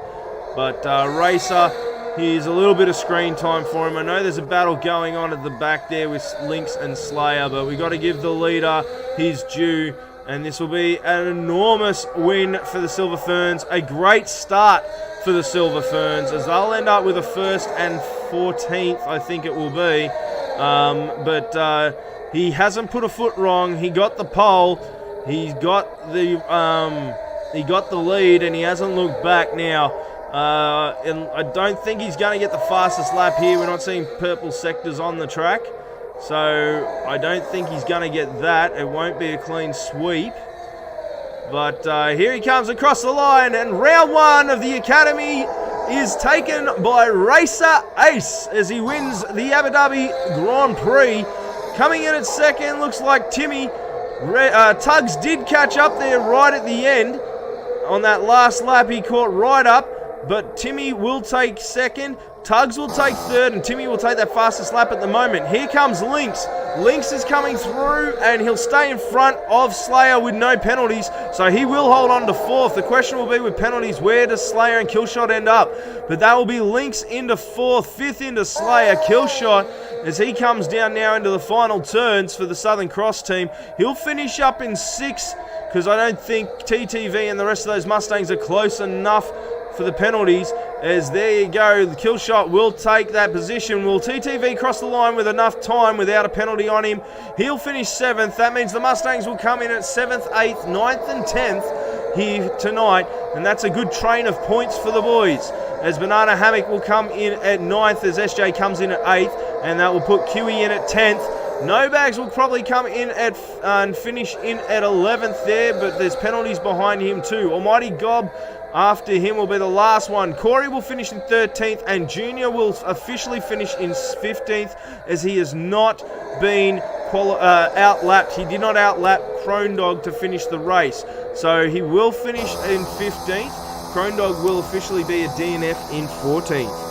But Racer, here's a little bit of screen time for him. I know there's a battle going on at the back there with Lynx and Slayer, but we got to give the leader his due. And this will be an enormous win for the Silver Ferns. A great start for the Silver Ferns, as they'll end up with a 1st and 14th, I think it will be. But he hasn't put a foot wrong. He got the pole. He got the lead, and he hasn't looked back now. And I don't think he's going to get the fastest lap here. We're not seeing purple sectors on the track. So I don't think he's going to get that. It won't be a clean sweep. But here he comes across the line, and round 1 of the Academy is taken by Racer Ace as he wins the Abu Dhabi Grand Prix. Coming in at 2nd, looks like Timmy. Tugs did catch up there right at the end. On that last lap, he caught right up, but Timmy will take 2nd. Tugs will take 3rd, and Timmy will take that fastest lap at the moment. Here comes Lynx. Lynx is coming through, and he'll stay in front of Slayer with no penalties, so he will hold on to 4th. The question will be with penalties, where does Slayer and Killshot end up? But that will be Lynx into 4th, 5th into Slayer. Killshot, as he comes down now into the final turns for the Southern Cross team, he'll finish up in 6th, because I don't think TTV and the rest of those Mustangs are close enough for the penalties. As there you go, the Killshot will take that position. Will TTV cross the line with enough time without a penalty on him? He'll finish 7th. That means the Mustangs will come in at 7th, 8th, 9th and 10th here tonight, and that's a good train of points for the boys. As Banana Hammock will come in at 9th, as SJ comes in at 8th, and that will put Kiwi in at 10th. No Bags will probably come in at and finish in at 11th there, but there's penalties behind him too. Almighty Gob after him will be the last one. Corey will finish in 13th, and Junior will officially finish in 15th, as he has not been outlapped. He did not outlap Crone-Dog to finish the race, so he will finish in 15th. Crone-Dog will officially be a DNF in 14th.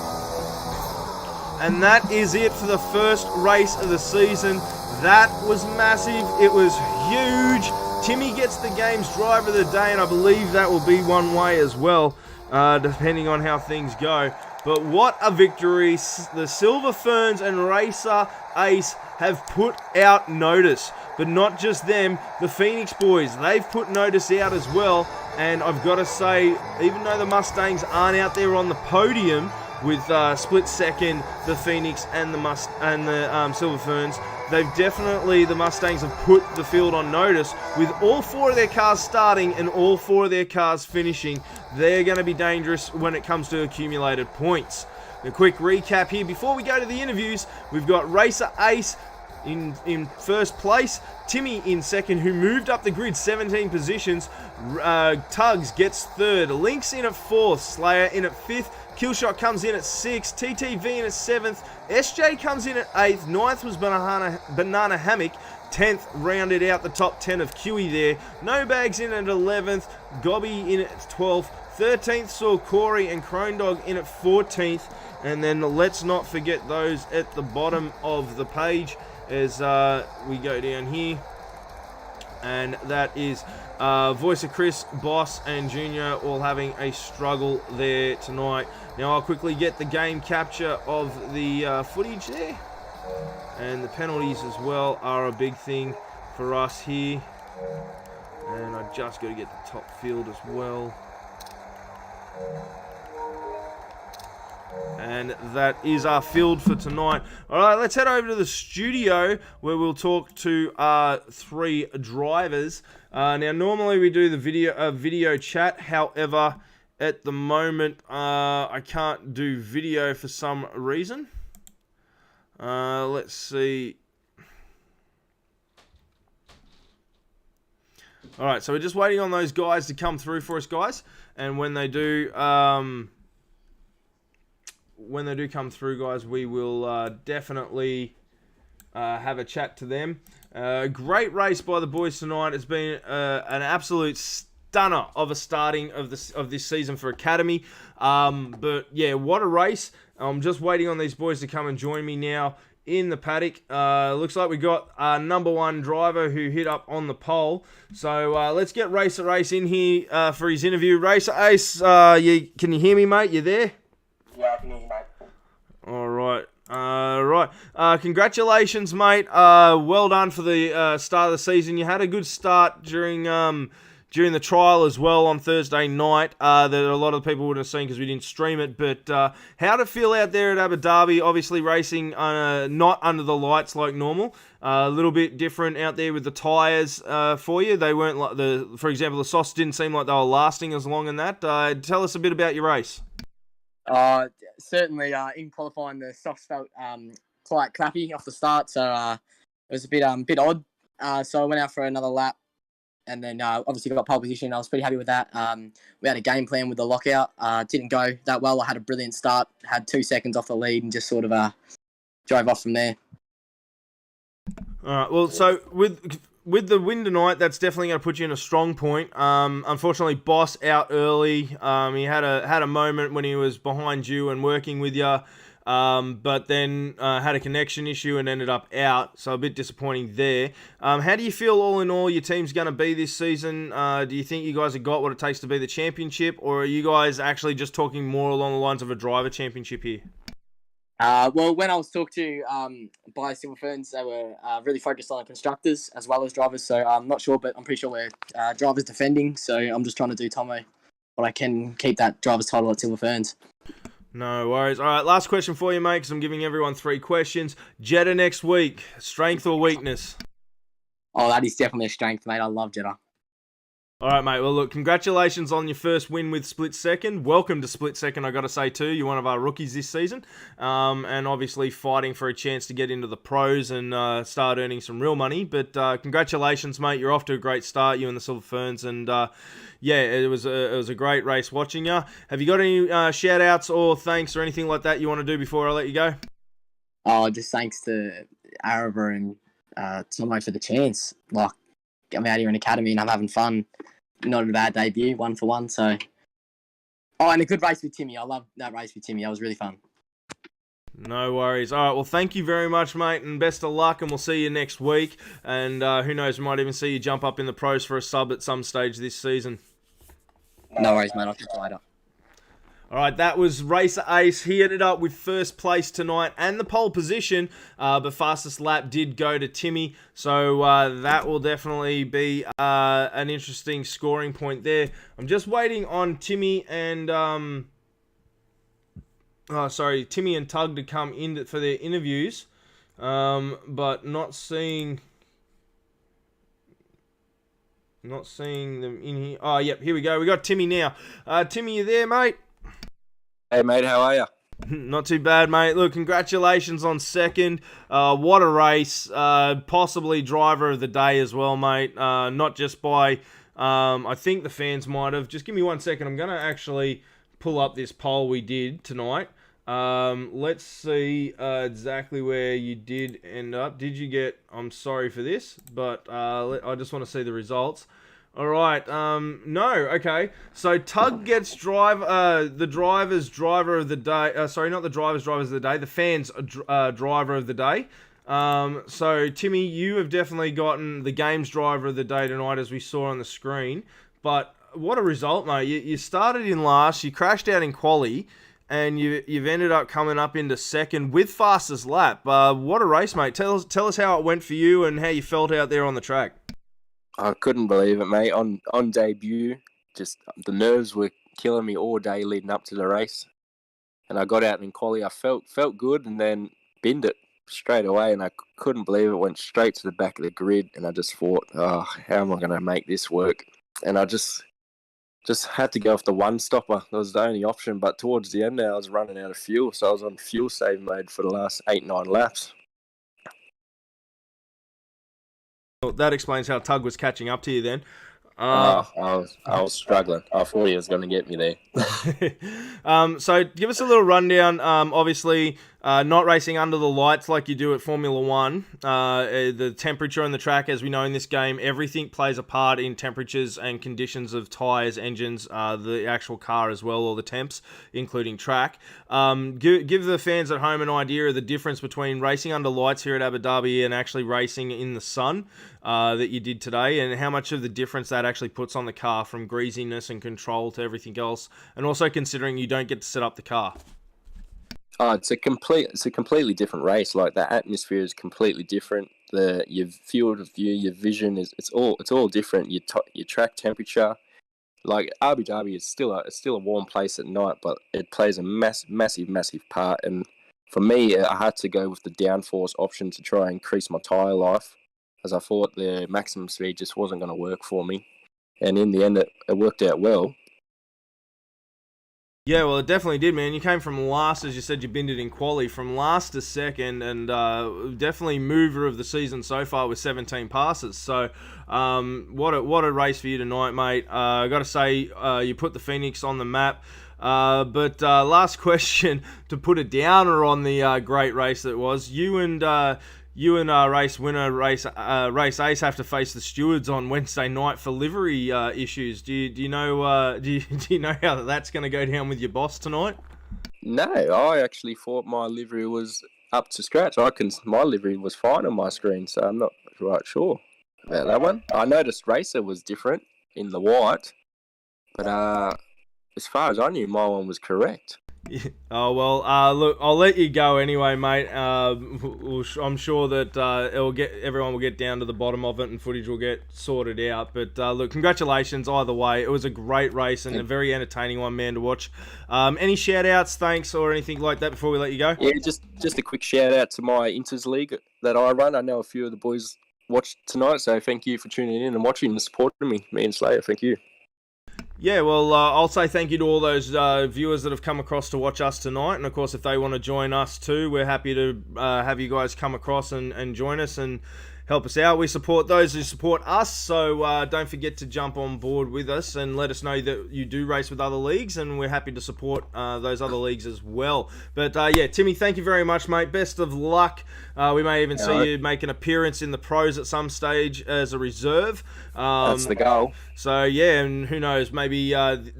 And that is it for the first race of the season. That was massive. It was huge. Timmy gets the game's driver of the day, and I believe that will be one way as well, depending on how things go. But what a victory. The Silver Ferns and Racer Ace have put out notice. But not just them, the Phoenix boys, they've put notice out as well. And I've got to say, even though the Mustangs aren't out there on the podium with split second, the Phoenix and the Silver Ferns, the Mustangs have put the field on notice. With all 4 of their cars starting and all 4 of their cars finishing, they're going to be dangerous when it comes to accumulated points. A quick recap here before we go to the interviews. We've got Racer Ace in first place, Timmy in second, who moved up the grid 17 positions. Tugs gets third, Lynx in at fourth, Slayer in at fifth, Killshot comes in at 6th, TTV in at 7th, SJ comes in at 8th, 9th was Banana Hammock, 10th rounded out the top 10 of QE there, No Bags in at 11th, Gobby in at 12th, 13th saw Corey and Crone Dog in at 14th, and then let's not forget those at the bottom of the page as we go down here, and that is Voice of Chris, Boss and Junior all having a struggle there tonight. Now I'll quickly get the game capture of the footage there, and the penalties as well are a big thing for us here, and I just got to get the top field as well. And that is our field for tonight. All right, let's head over to the studio where we'll talk to our 3 drivers. Now, normally we do the video chat. However, at the moment, I can't do video for some reason. Let's see. All right, so we're just waiting on those guys to come through for us, guys. And when they do... when they do come through, guys, we will definitely have a chat to them. Great race by the boys tonight. It's been an absolute stunner of a starting of this season for Academy. But yeah, what a race. I'm just waiting on these boys to come and join me now in the paddock. Looks like we got our number 1 driver who hit up on the pole. So let's get Racer Ace in here for his interview. Racer Ace, can you hear me, mate? You there? Yeah, I can hear you, mate. All right. Congratulations, mate. Well done for the start of the season. You had a good start during the trial as well on Thursday night that a lot of people wouldn't have seen because we didn't stream it. But how did it feel out there at Abu Dhabi? Obviously racing not under the lights like normal. A little bit different out there with the tyres for you. They weren't like for example, the softs didn't seem like they were lasting as long in that. Tell us a bit about your race. Certainly, in qualifying, the softs felt quite crappy off the start, so it was a bit odd. So I went out for another lap, and then obviously got pole position. I was pretty happy with that. We had a game plan with the lockout. Didn't go that well. I had a brilliant start, had 2 seconds off the lead, and just sort of drove off from there. All right. Well, so with the win tonight, that's definitely going to put you in a strong point. Unfortunately, Boss out early. He had a moment when he was behind you and working with you, but then had a connection issue and ended up out. So a bit disappointing there. How do you feel all in all your team's going to be this season? Do you think you guys have got what it takes to be the championship, or are you guys actually just talking more along the lines of a driver championship here? Well, when I was talked to by Silver Ferns, they were really focused on the constructors as well as drivers. So I'm not sure, but I'm pretty sure we're drivers defending. So I'm just trying to do Tomo what I can, keep that driver's title at Silver Ferns. No worries. All right, last question for you, mate, because I'm giving everyone 3 questions. Jeddah next week, strength or weakness? Oh, that is definitely a strength, mate. I love Jeddah. All right, mate. Well, look, congratulations on your first win with Split Second. Welcome to Split Second, I got to say, too. You're one of our rookies this season. And obviously fighting for a chance to get into the pros and start earning some real money. But congratulations, mate. You're off to a great start, you and the Silver Ferns. And, yeah, it was a great race watching you. Have you got any shout-outs or thanks or anything like that you want to do before I let you go? Oh, just thanks to Araba and Tomo for the chance. Like, I'm out here in Academy and I'm having fun. Not a bad debut, 1 for 1. So, and a good race with Timmy. I love that race with Timmy. That was really fun. No worries. All right, well, thank you very much, mate, and best of luck, and we'll see you next week. And who knows, we might even see you jump up in the pros for a sub at some stage this season. No worries, mate. I'll catch you later. All right, that was Racer Ace. He ended up with first place tonight and the pole position, but fastest lap did go to Timmy. So that will definitely be an interesting scoring point there. I'm just waiting on Timmy and Timmy and Tug to come in for their interviews, but not seeing them in here. Oh, yep, here we go. We got Timmy now. Timmy, you there, mate? Hey, mate, how are you? Not too bad, mate. Look, congratulations on second. What a race. Possibly driver of the day as well, mate. Not just by, I think the fans might have. Just give me 1 second. I'm going to actually pull up this poll we did tonight. Let's see exactly where you did end up. Did you get, I'm sorry for this, but I just want to see the results. All right. No. Okay. So Tug gets the driver's driver of the day. Sorry, not the driver's drivers of the day. The fans' driver of the day. So Timmy, you have definitely gotten the game's driver of the day tonight, as we saw on the screen. But what a result, mate! You started in last. You crashed out in quali, and you've ended up coming up into second with fastest lap. What a race, mate! Tell us how it went for you and how you felt out there on the track. I couldn't believe it, mate. On debut, just the nerves were killing me all day leading up to the race. And I got out in quali. I felt good, and then binned it straight away. And I couldn't believe it. Went straight to the back of the grid, and I just thought, oh, how am I going to make this work? And I just had to go off the one stopper. That was the only option. But towards the end there, I was running out of fuel, so I was on fuel save mode for the last 8-9 laps. That explains how Tug was catching up to you then. I was struggling. I thought he was going to get me there. So give us a little rundown. Obviously, not racing under the lights like you do at Formula One. The temperature on the track, as we know in this game, everything plays a part in temperatures and conditions of tyres, engines, the actual car as well, or the temps, including track. Give the fans at home an idea of the difference between racing under lights here at Abu Dhabi and actually racing in the sun that you did today, and how much of the difference that actually puts on the car, from greasiness and control to everything else, and also considering you don't get to set up the car. Oh, it's a completely different race. Like, the atmosphere is completely different. Your field of view, your vision it's all different. Your track temperature, like Abu Dhabi is still a warm place at night, but it plays a massive part. And for me, I had to go with the downforce option to try and increase my tyre life, as I thought the maximum speed just wasn't going to work for me. And in the end, it worked out well. Yeah, well, it definitely did, man. You came from last, as you said, you binned it in quali, from last to second, and definitely mover of the season so far with 17 passes. So, what a race for you tonight, mate. I got to say, you put the Phoenix on the map. But last question, to put a downer on the great race that was, you and race winner, race ace, have to face the stewards on Wednesday night for livery issues. Do you know do you know how that's going to go down with your boss tonight? No, I actually thought my livery was up to scratch. My livery was fine on my screen, so I'm not right sure about that one. I noticed Racer was different in the white, but as far as I knew, my one was correct. Oh, well, look, I'll let you go anyway, mate. I'm sure that everyone will get down to the bottom of it and footage will get sorted out. But look, congratulations either way. It was a great race and a very entertaining one, man, to watch. Any shout-outs, thanks, or anything like that before we let you go? Yeah, just a quick shout-out to my Inters League that I run. I know a few of the boys watched tonight, so thank you for tuning in and watching and supporting me and Slayer. Thank you. Yeah, well, I'll say thank you to all those viewers that have come across to watch us tonight. And, of course, if they want to join us too, we're happy to have you guys come across and join us and help us out. We support those who support us, so don't forget to jump on board with us and let us know that you do race with other leagues, and we're happy to support those other leagues as well. But, yeah, Timmy, thank you very much, mate. Best of luck. We may even see you make an appearance in the pros at some stage as a reserve. That's the goal. So, yeah, and who knows, maybe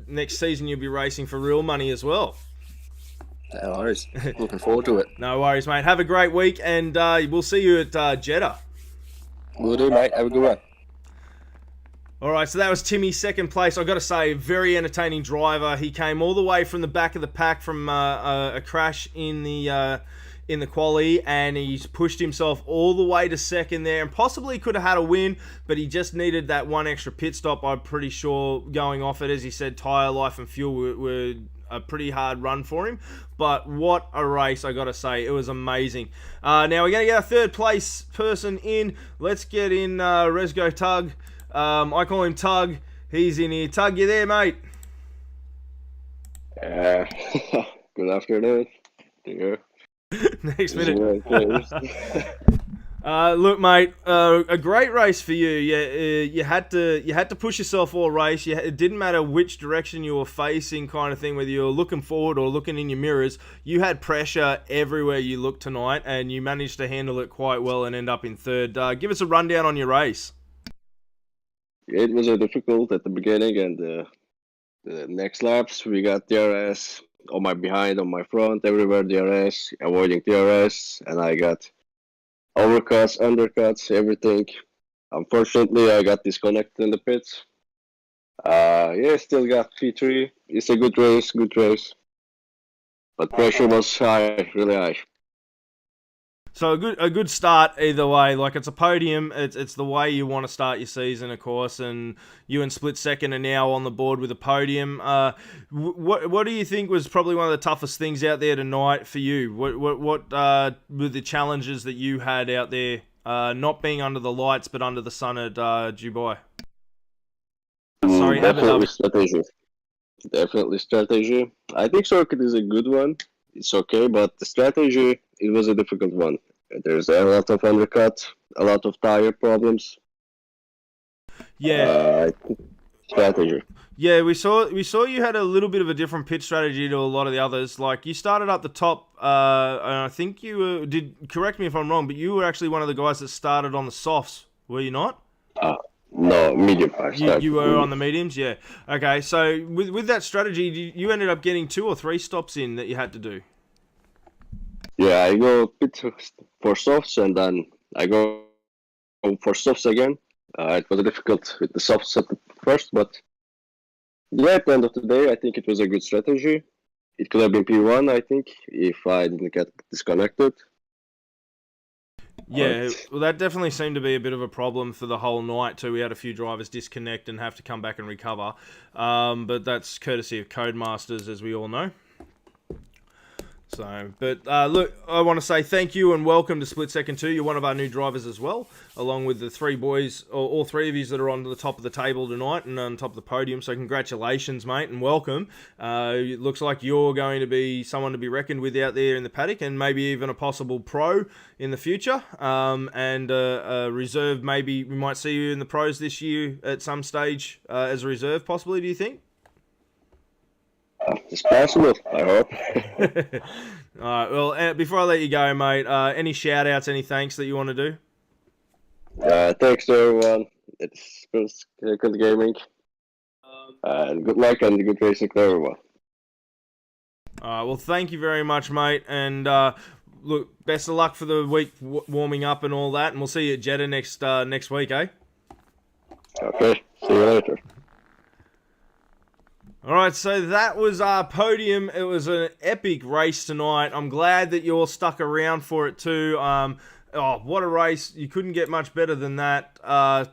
next season you'll be racing for real money as well. No worries. Looking forward to it. No worries, mate. Have a great week, and we'll see you at Jeddah. Will do, mate. Have a good one. All right, so that was Timmy's second place. I've got to say, very entertaining driver. He came all the way from the back of the pack from a crash in the quali, and he's pushed himself all the way to second there, and possibly could have had a win, but he just needed that one extra pit stop, I'm pretty sure, going off it. As he said, tyre life and fuel were a pretty hard run for him, but what a race, I gotta say. It was amazing. Now we're gonna get a third place person in. Let's get in Resgo Tug. I call him Tug. He's in here. Tug, you there, mate? Good afternoon. Yeah. Next minute. Look, mate, a great race for you. You had to push yourself all race. It didn't matter which direction you were facing, kind of thing. Whether you were looking forward or looking in your mirrors, you had pressure everywhere you looked tonight, and you managed to handle it quite well and end up in third. Give us a rundown on your race. It was difficult at the beginning, and the next laps we got DRS on my behind, on my front, everywhere DRS, avoiding DRS, and I got overcuts, undercuts, everything. Unfortunately, I got disconnected in the pits. Still got P3. It's a good race. But pressure was high, really high. So a good start either way. Like, it's a podium. It's the way you want to start your season, of course. And you and Split Second are now on the board with a podium. What do you think was probably one of the toughest things out there tonight for you? What were the challenges that you had out there, not being under the lights but under the sun at Dubai? Sorry, definitely strategy. Definitely strategy. I think circuit is a good one. It's okay, but the strategy, it was a difficult one. There's a lot of undercut, a lot of tire problems. Yeah. Strategy. Yeah, we saw you had a little bit of a different pit strategy to a lot of the others. Like, you started up the top, and I think you correct me if I'm wrong, but you were actually one of the guys that started on the softs, were you not? No, medium. You were on the mediums, yeah. Okay, so with that strategy, you ended up getting 2 or 3 stops in that you had to do. Yeah, I go pit for softs, and then I go for softs again. It was difficult with the softs at first, but yeah, at the end of the day, I think it was a good strategy. It could have been P1, I think, if I didn't get disconnected. Yeah, well, that definitely seemed to be a bit of a problem for the whole night too. We had a few drivers disconnect and have to come back and recover. But that's courtesy of Codemasters, as we all know. So, but look, I want to say thank you and welcome to Split Second 2. You're one of our new drivers as well, along with the 3 boys, or all 3 of you that are on the top of the table tonight and on top of the podium. So congratulations, mate, and welcome. It looks like you're going to be someone to be reckoned with out there in the paddock, and maybe even a possible pro in the future. And a reserve, maybe we might see you in the pros this year at some stage as a reserve, possibly, do you think? It's possible, I hope. Alright, well, before I let you go, mate, any shout-outs, any thanks that you want to do? Thanks to everyone. It's good gaming. And good luck and good racing to everyone. Alright, well, thank you very much, mate, and look, best of luck for the week warming up and all that, and we'll see you at Jeddah next week, eh? Okay, see you later. Alright, so that was our podium. It was an epic race tonight. I'm glad that you all stuck around for it too. Oh, what a race. You couldn't get much better than that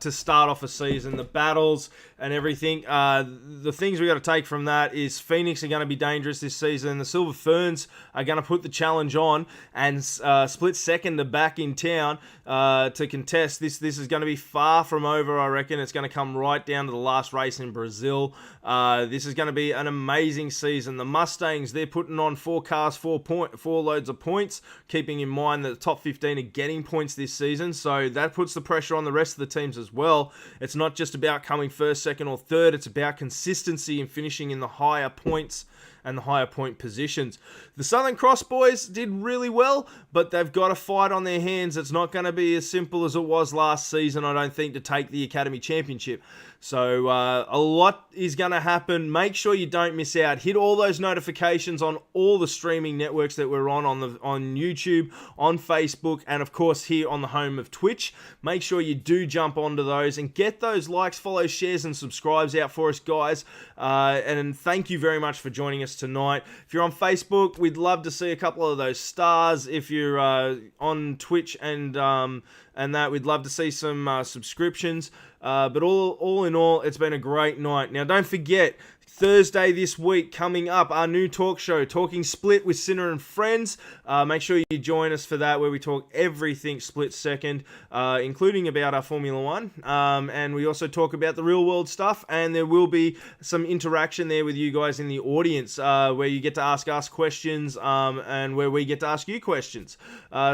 to start off a season. The battles and everything. The things we got to take from that is Phoenix are going to be dangerous this season. The Silver Ferns are going to put the challenge on, and Split Second are back in town to contest. This is going to be far from over, I reckon. It's going to come right down to the last race in Brazil. This is going to be an amazing season. The Mustangs, they're putting on 4 cars, 4 loads of points, keeping in mind that the top 15 are getting points this season, so that puts the pressure on the rest of the teams as well. It's not just about coming first, second or third, it's about consistency and finishing in the higher points and the higher point positions. The Southern Cross boys did really well, but they've got a fight on their hands. It's not going to be as simple as it was last season, I don't think, to take the Academy Championship. So a lot is going to happen. Make sure you don't miss out. Hit all those notifications on all the streaming networks that we're on YouTube, on Facebook, and of course here on the home of Twitch. Make sure you do jump onto those and get those likes, follows, shares, and subscribes out for us, guys. And thank you very much for joining us tonight. If you're on Facebook, we'd love to see a couple of those stars. If you're on Twitch and and that we'd love to see some subscriptions. But all in all, it's been a great night. Now, don't forget, Thursday this week coming up, our new talk show, Talking Split with Sinner and Friends. Make sure you join us for that, where we talk everything split second, including about our Formula One. And we also talk about the real world stuff, and there will be some interaction there with you guys in the audience, where you get to ask us questions, and where we get to ask you questions.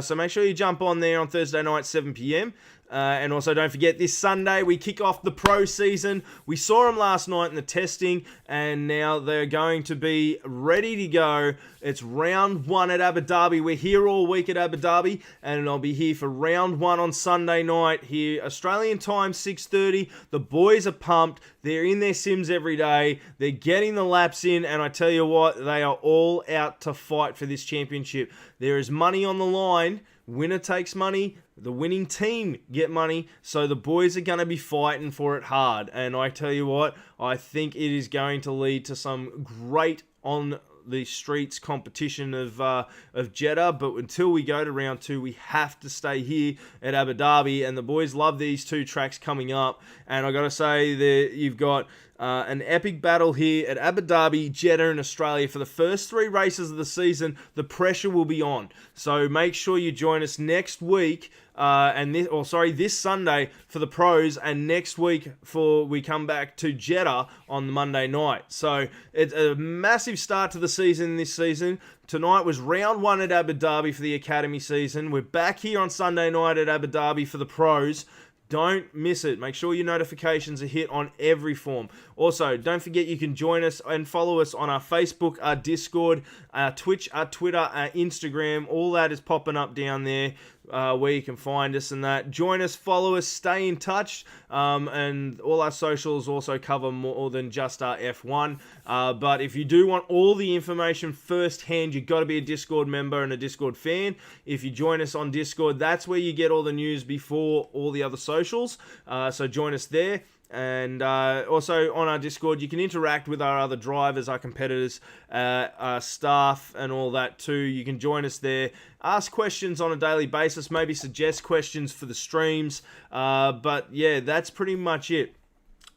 So make sure you jump on there on Thursday night, 7 p.m. And also don't forget, this Sunday we kick off the pro season. We saw them last night in the testing, and now they're going to be ready to go. It's round 1 at Abu Dhabi. We're here all week at Abu Dhabi, and I'll be here for round 1 on Sunday night here, Australian time, 6:30. The boys are pumped. They're in their sims every day. They're getting the laps in, and I tell you what, they are all out to fight for this championship. There is money on the line. Winner takes money. The winning team get money, so the boys are going to be fighting for it hard. And I tell you what, I think it is going to lead to some great on the streets competition of Jeddah. But until we go to round 2, we have to stay here at Abu Dhabi, and the boys love these 2 tracks coming up. And I got to say that you've got an epic battle here at Abu Dhabi, Jeddah, and Australia for the first 3 races of the season. The pressure will be on, so make sure you join us next week. This Sunday for the pros, and next week we come back to Jeddah on the Monday night. So it's a massive start to the season this season. Tonight was round 1 at Abu Dhabi for the Academy season. We're back here on Sunday night at Abu Dhabi for the pros. Don't miss it. Make sure your notifications are hit on every form. Also, don't forget you can join us and follow us on our Facebook, our Discord, our Twitch, our Twitter, our Instagram. All that is popping up down there, where you can find us and that. Join us, follow us, stay in touch, and all our socials also cover more than just our F1. But if you do want all the information firsthand, you've got to be a Discord member and a Discord fan. If you join us on Discord, that's where you get all the news before all the other socials. So join us there. And also on our Discord, you can interact with our other drivers, our competitors, our staff, and all that too. You can join us there, ask questions on a daily basis, maybe suggest questions for the streams. But yeah, that's pretty much it.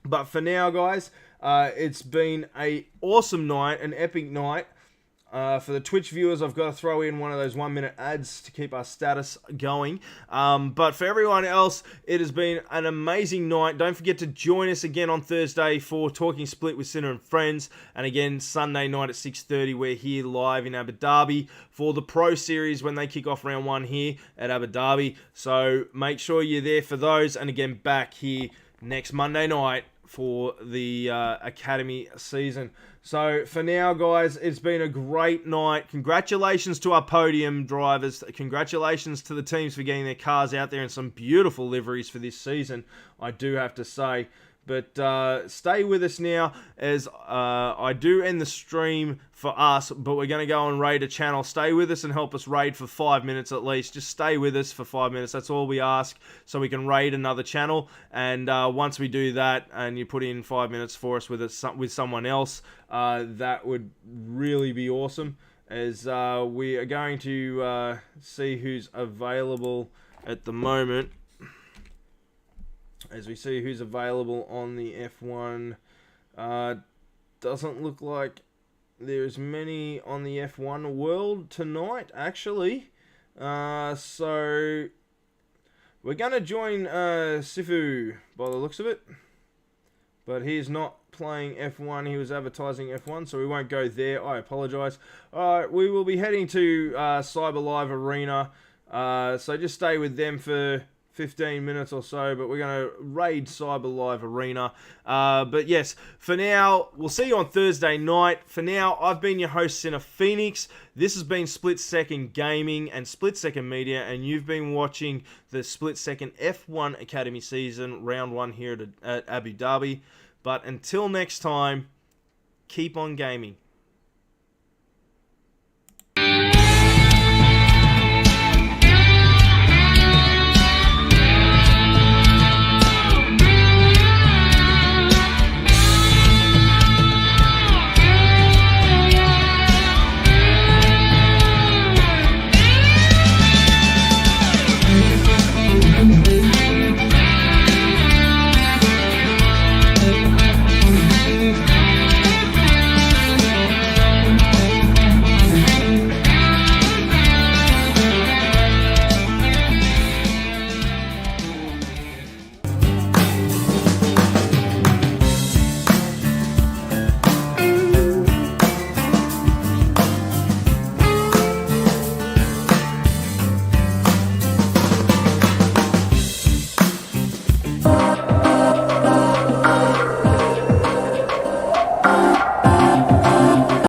But for now, guys, it's been an awesome night, an epic night. For the Twitch viewers, I've got to throw in one of those 1-minute ads to keep our status going. But for everyone else, it has been an amazing night. Don't forget to join us again on Thursday for Talking Split with Sinner and Friends. And again, Sunday night at 6:30, we're here live in Abu Dhabi for the Pro Series when they kick off round 1 here at Abu Dhabi. So make sure you're there for those. And again, back here next Monday night for the Academy season. So for now, guys, it's been a great night. Congratulations to our podium drivers. Congratulations to the teams for getting their cars out there in some beautiful liveries for this season, I do have to say. But stay with us now, as I do end the stream for us, but we're going to go and raid a channel. Stay with us and help us raid for 5 minutes at least. Just stay with us for 5 minutes. That's all we ask, so we can raid another channel. And once we do that, and you put in 5 minutes for us with someone else, that would really be awesome. As we are going to see who's available at the moment. As we see who's available on the F1, doesn't look like there's many on the F1 world tonight, actually. So we're going to join Sifu by the looks of it. But he's not playing F1, he was advertising F1, so we won't go there. I apologise. Alright, we will be heading to Cyber Live Arena, so just stay with them for 15 minutes or so, but we're going to raid Cyber Live Arena. But yes, for now, we'll see you on Thursday night. For now, I've been your host, Sinner Phoenix. This has been Split Second Gaming and Split Second Media, and you've been watching the Split Second F1 Academy season, round 1 here at Abu Dhabi. But until next time, keep on gaming.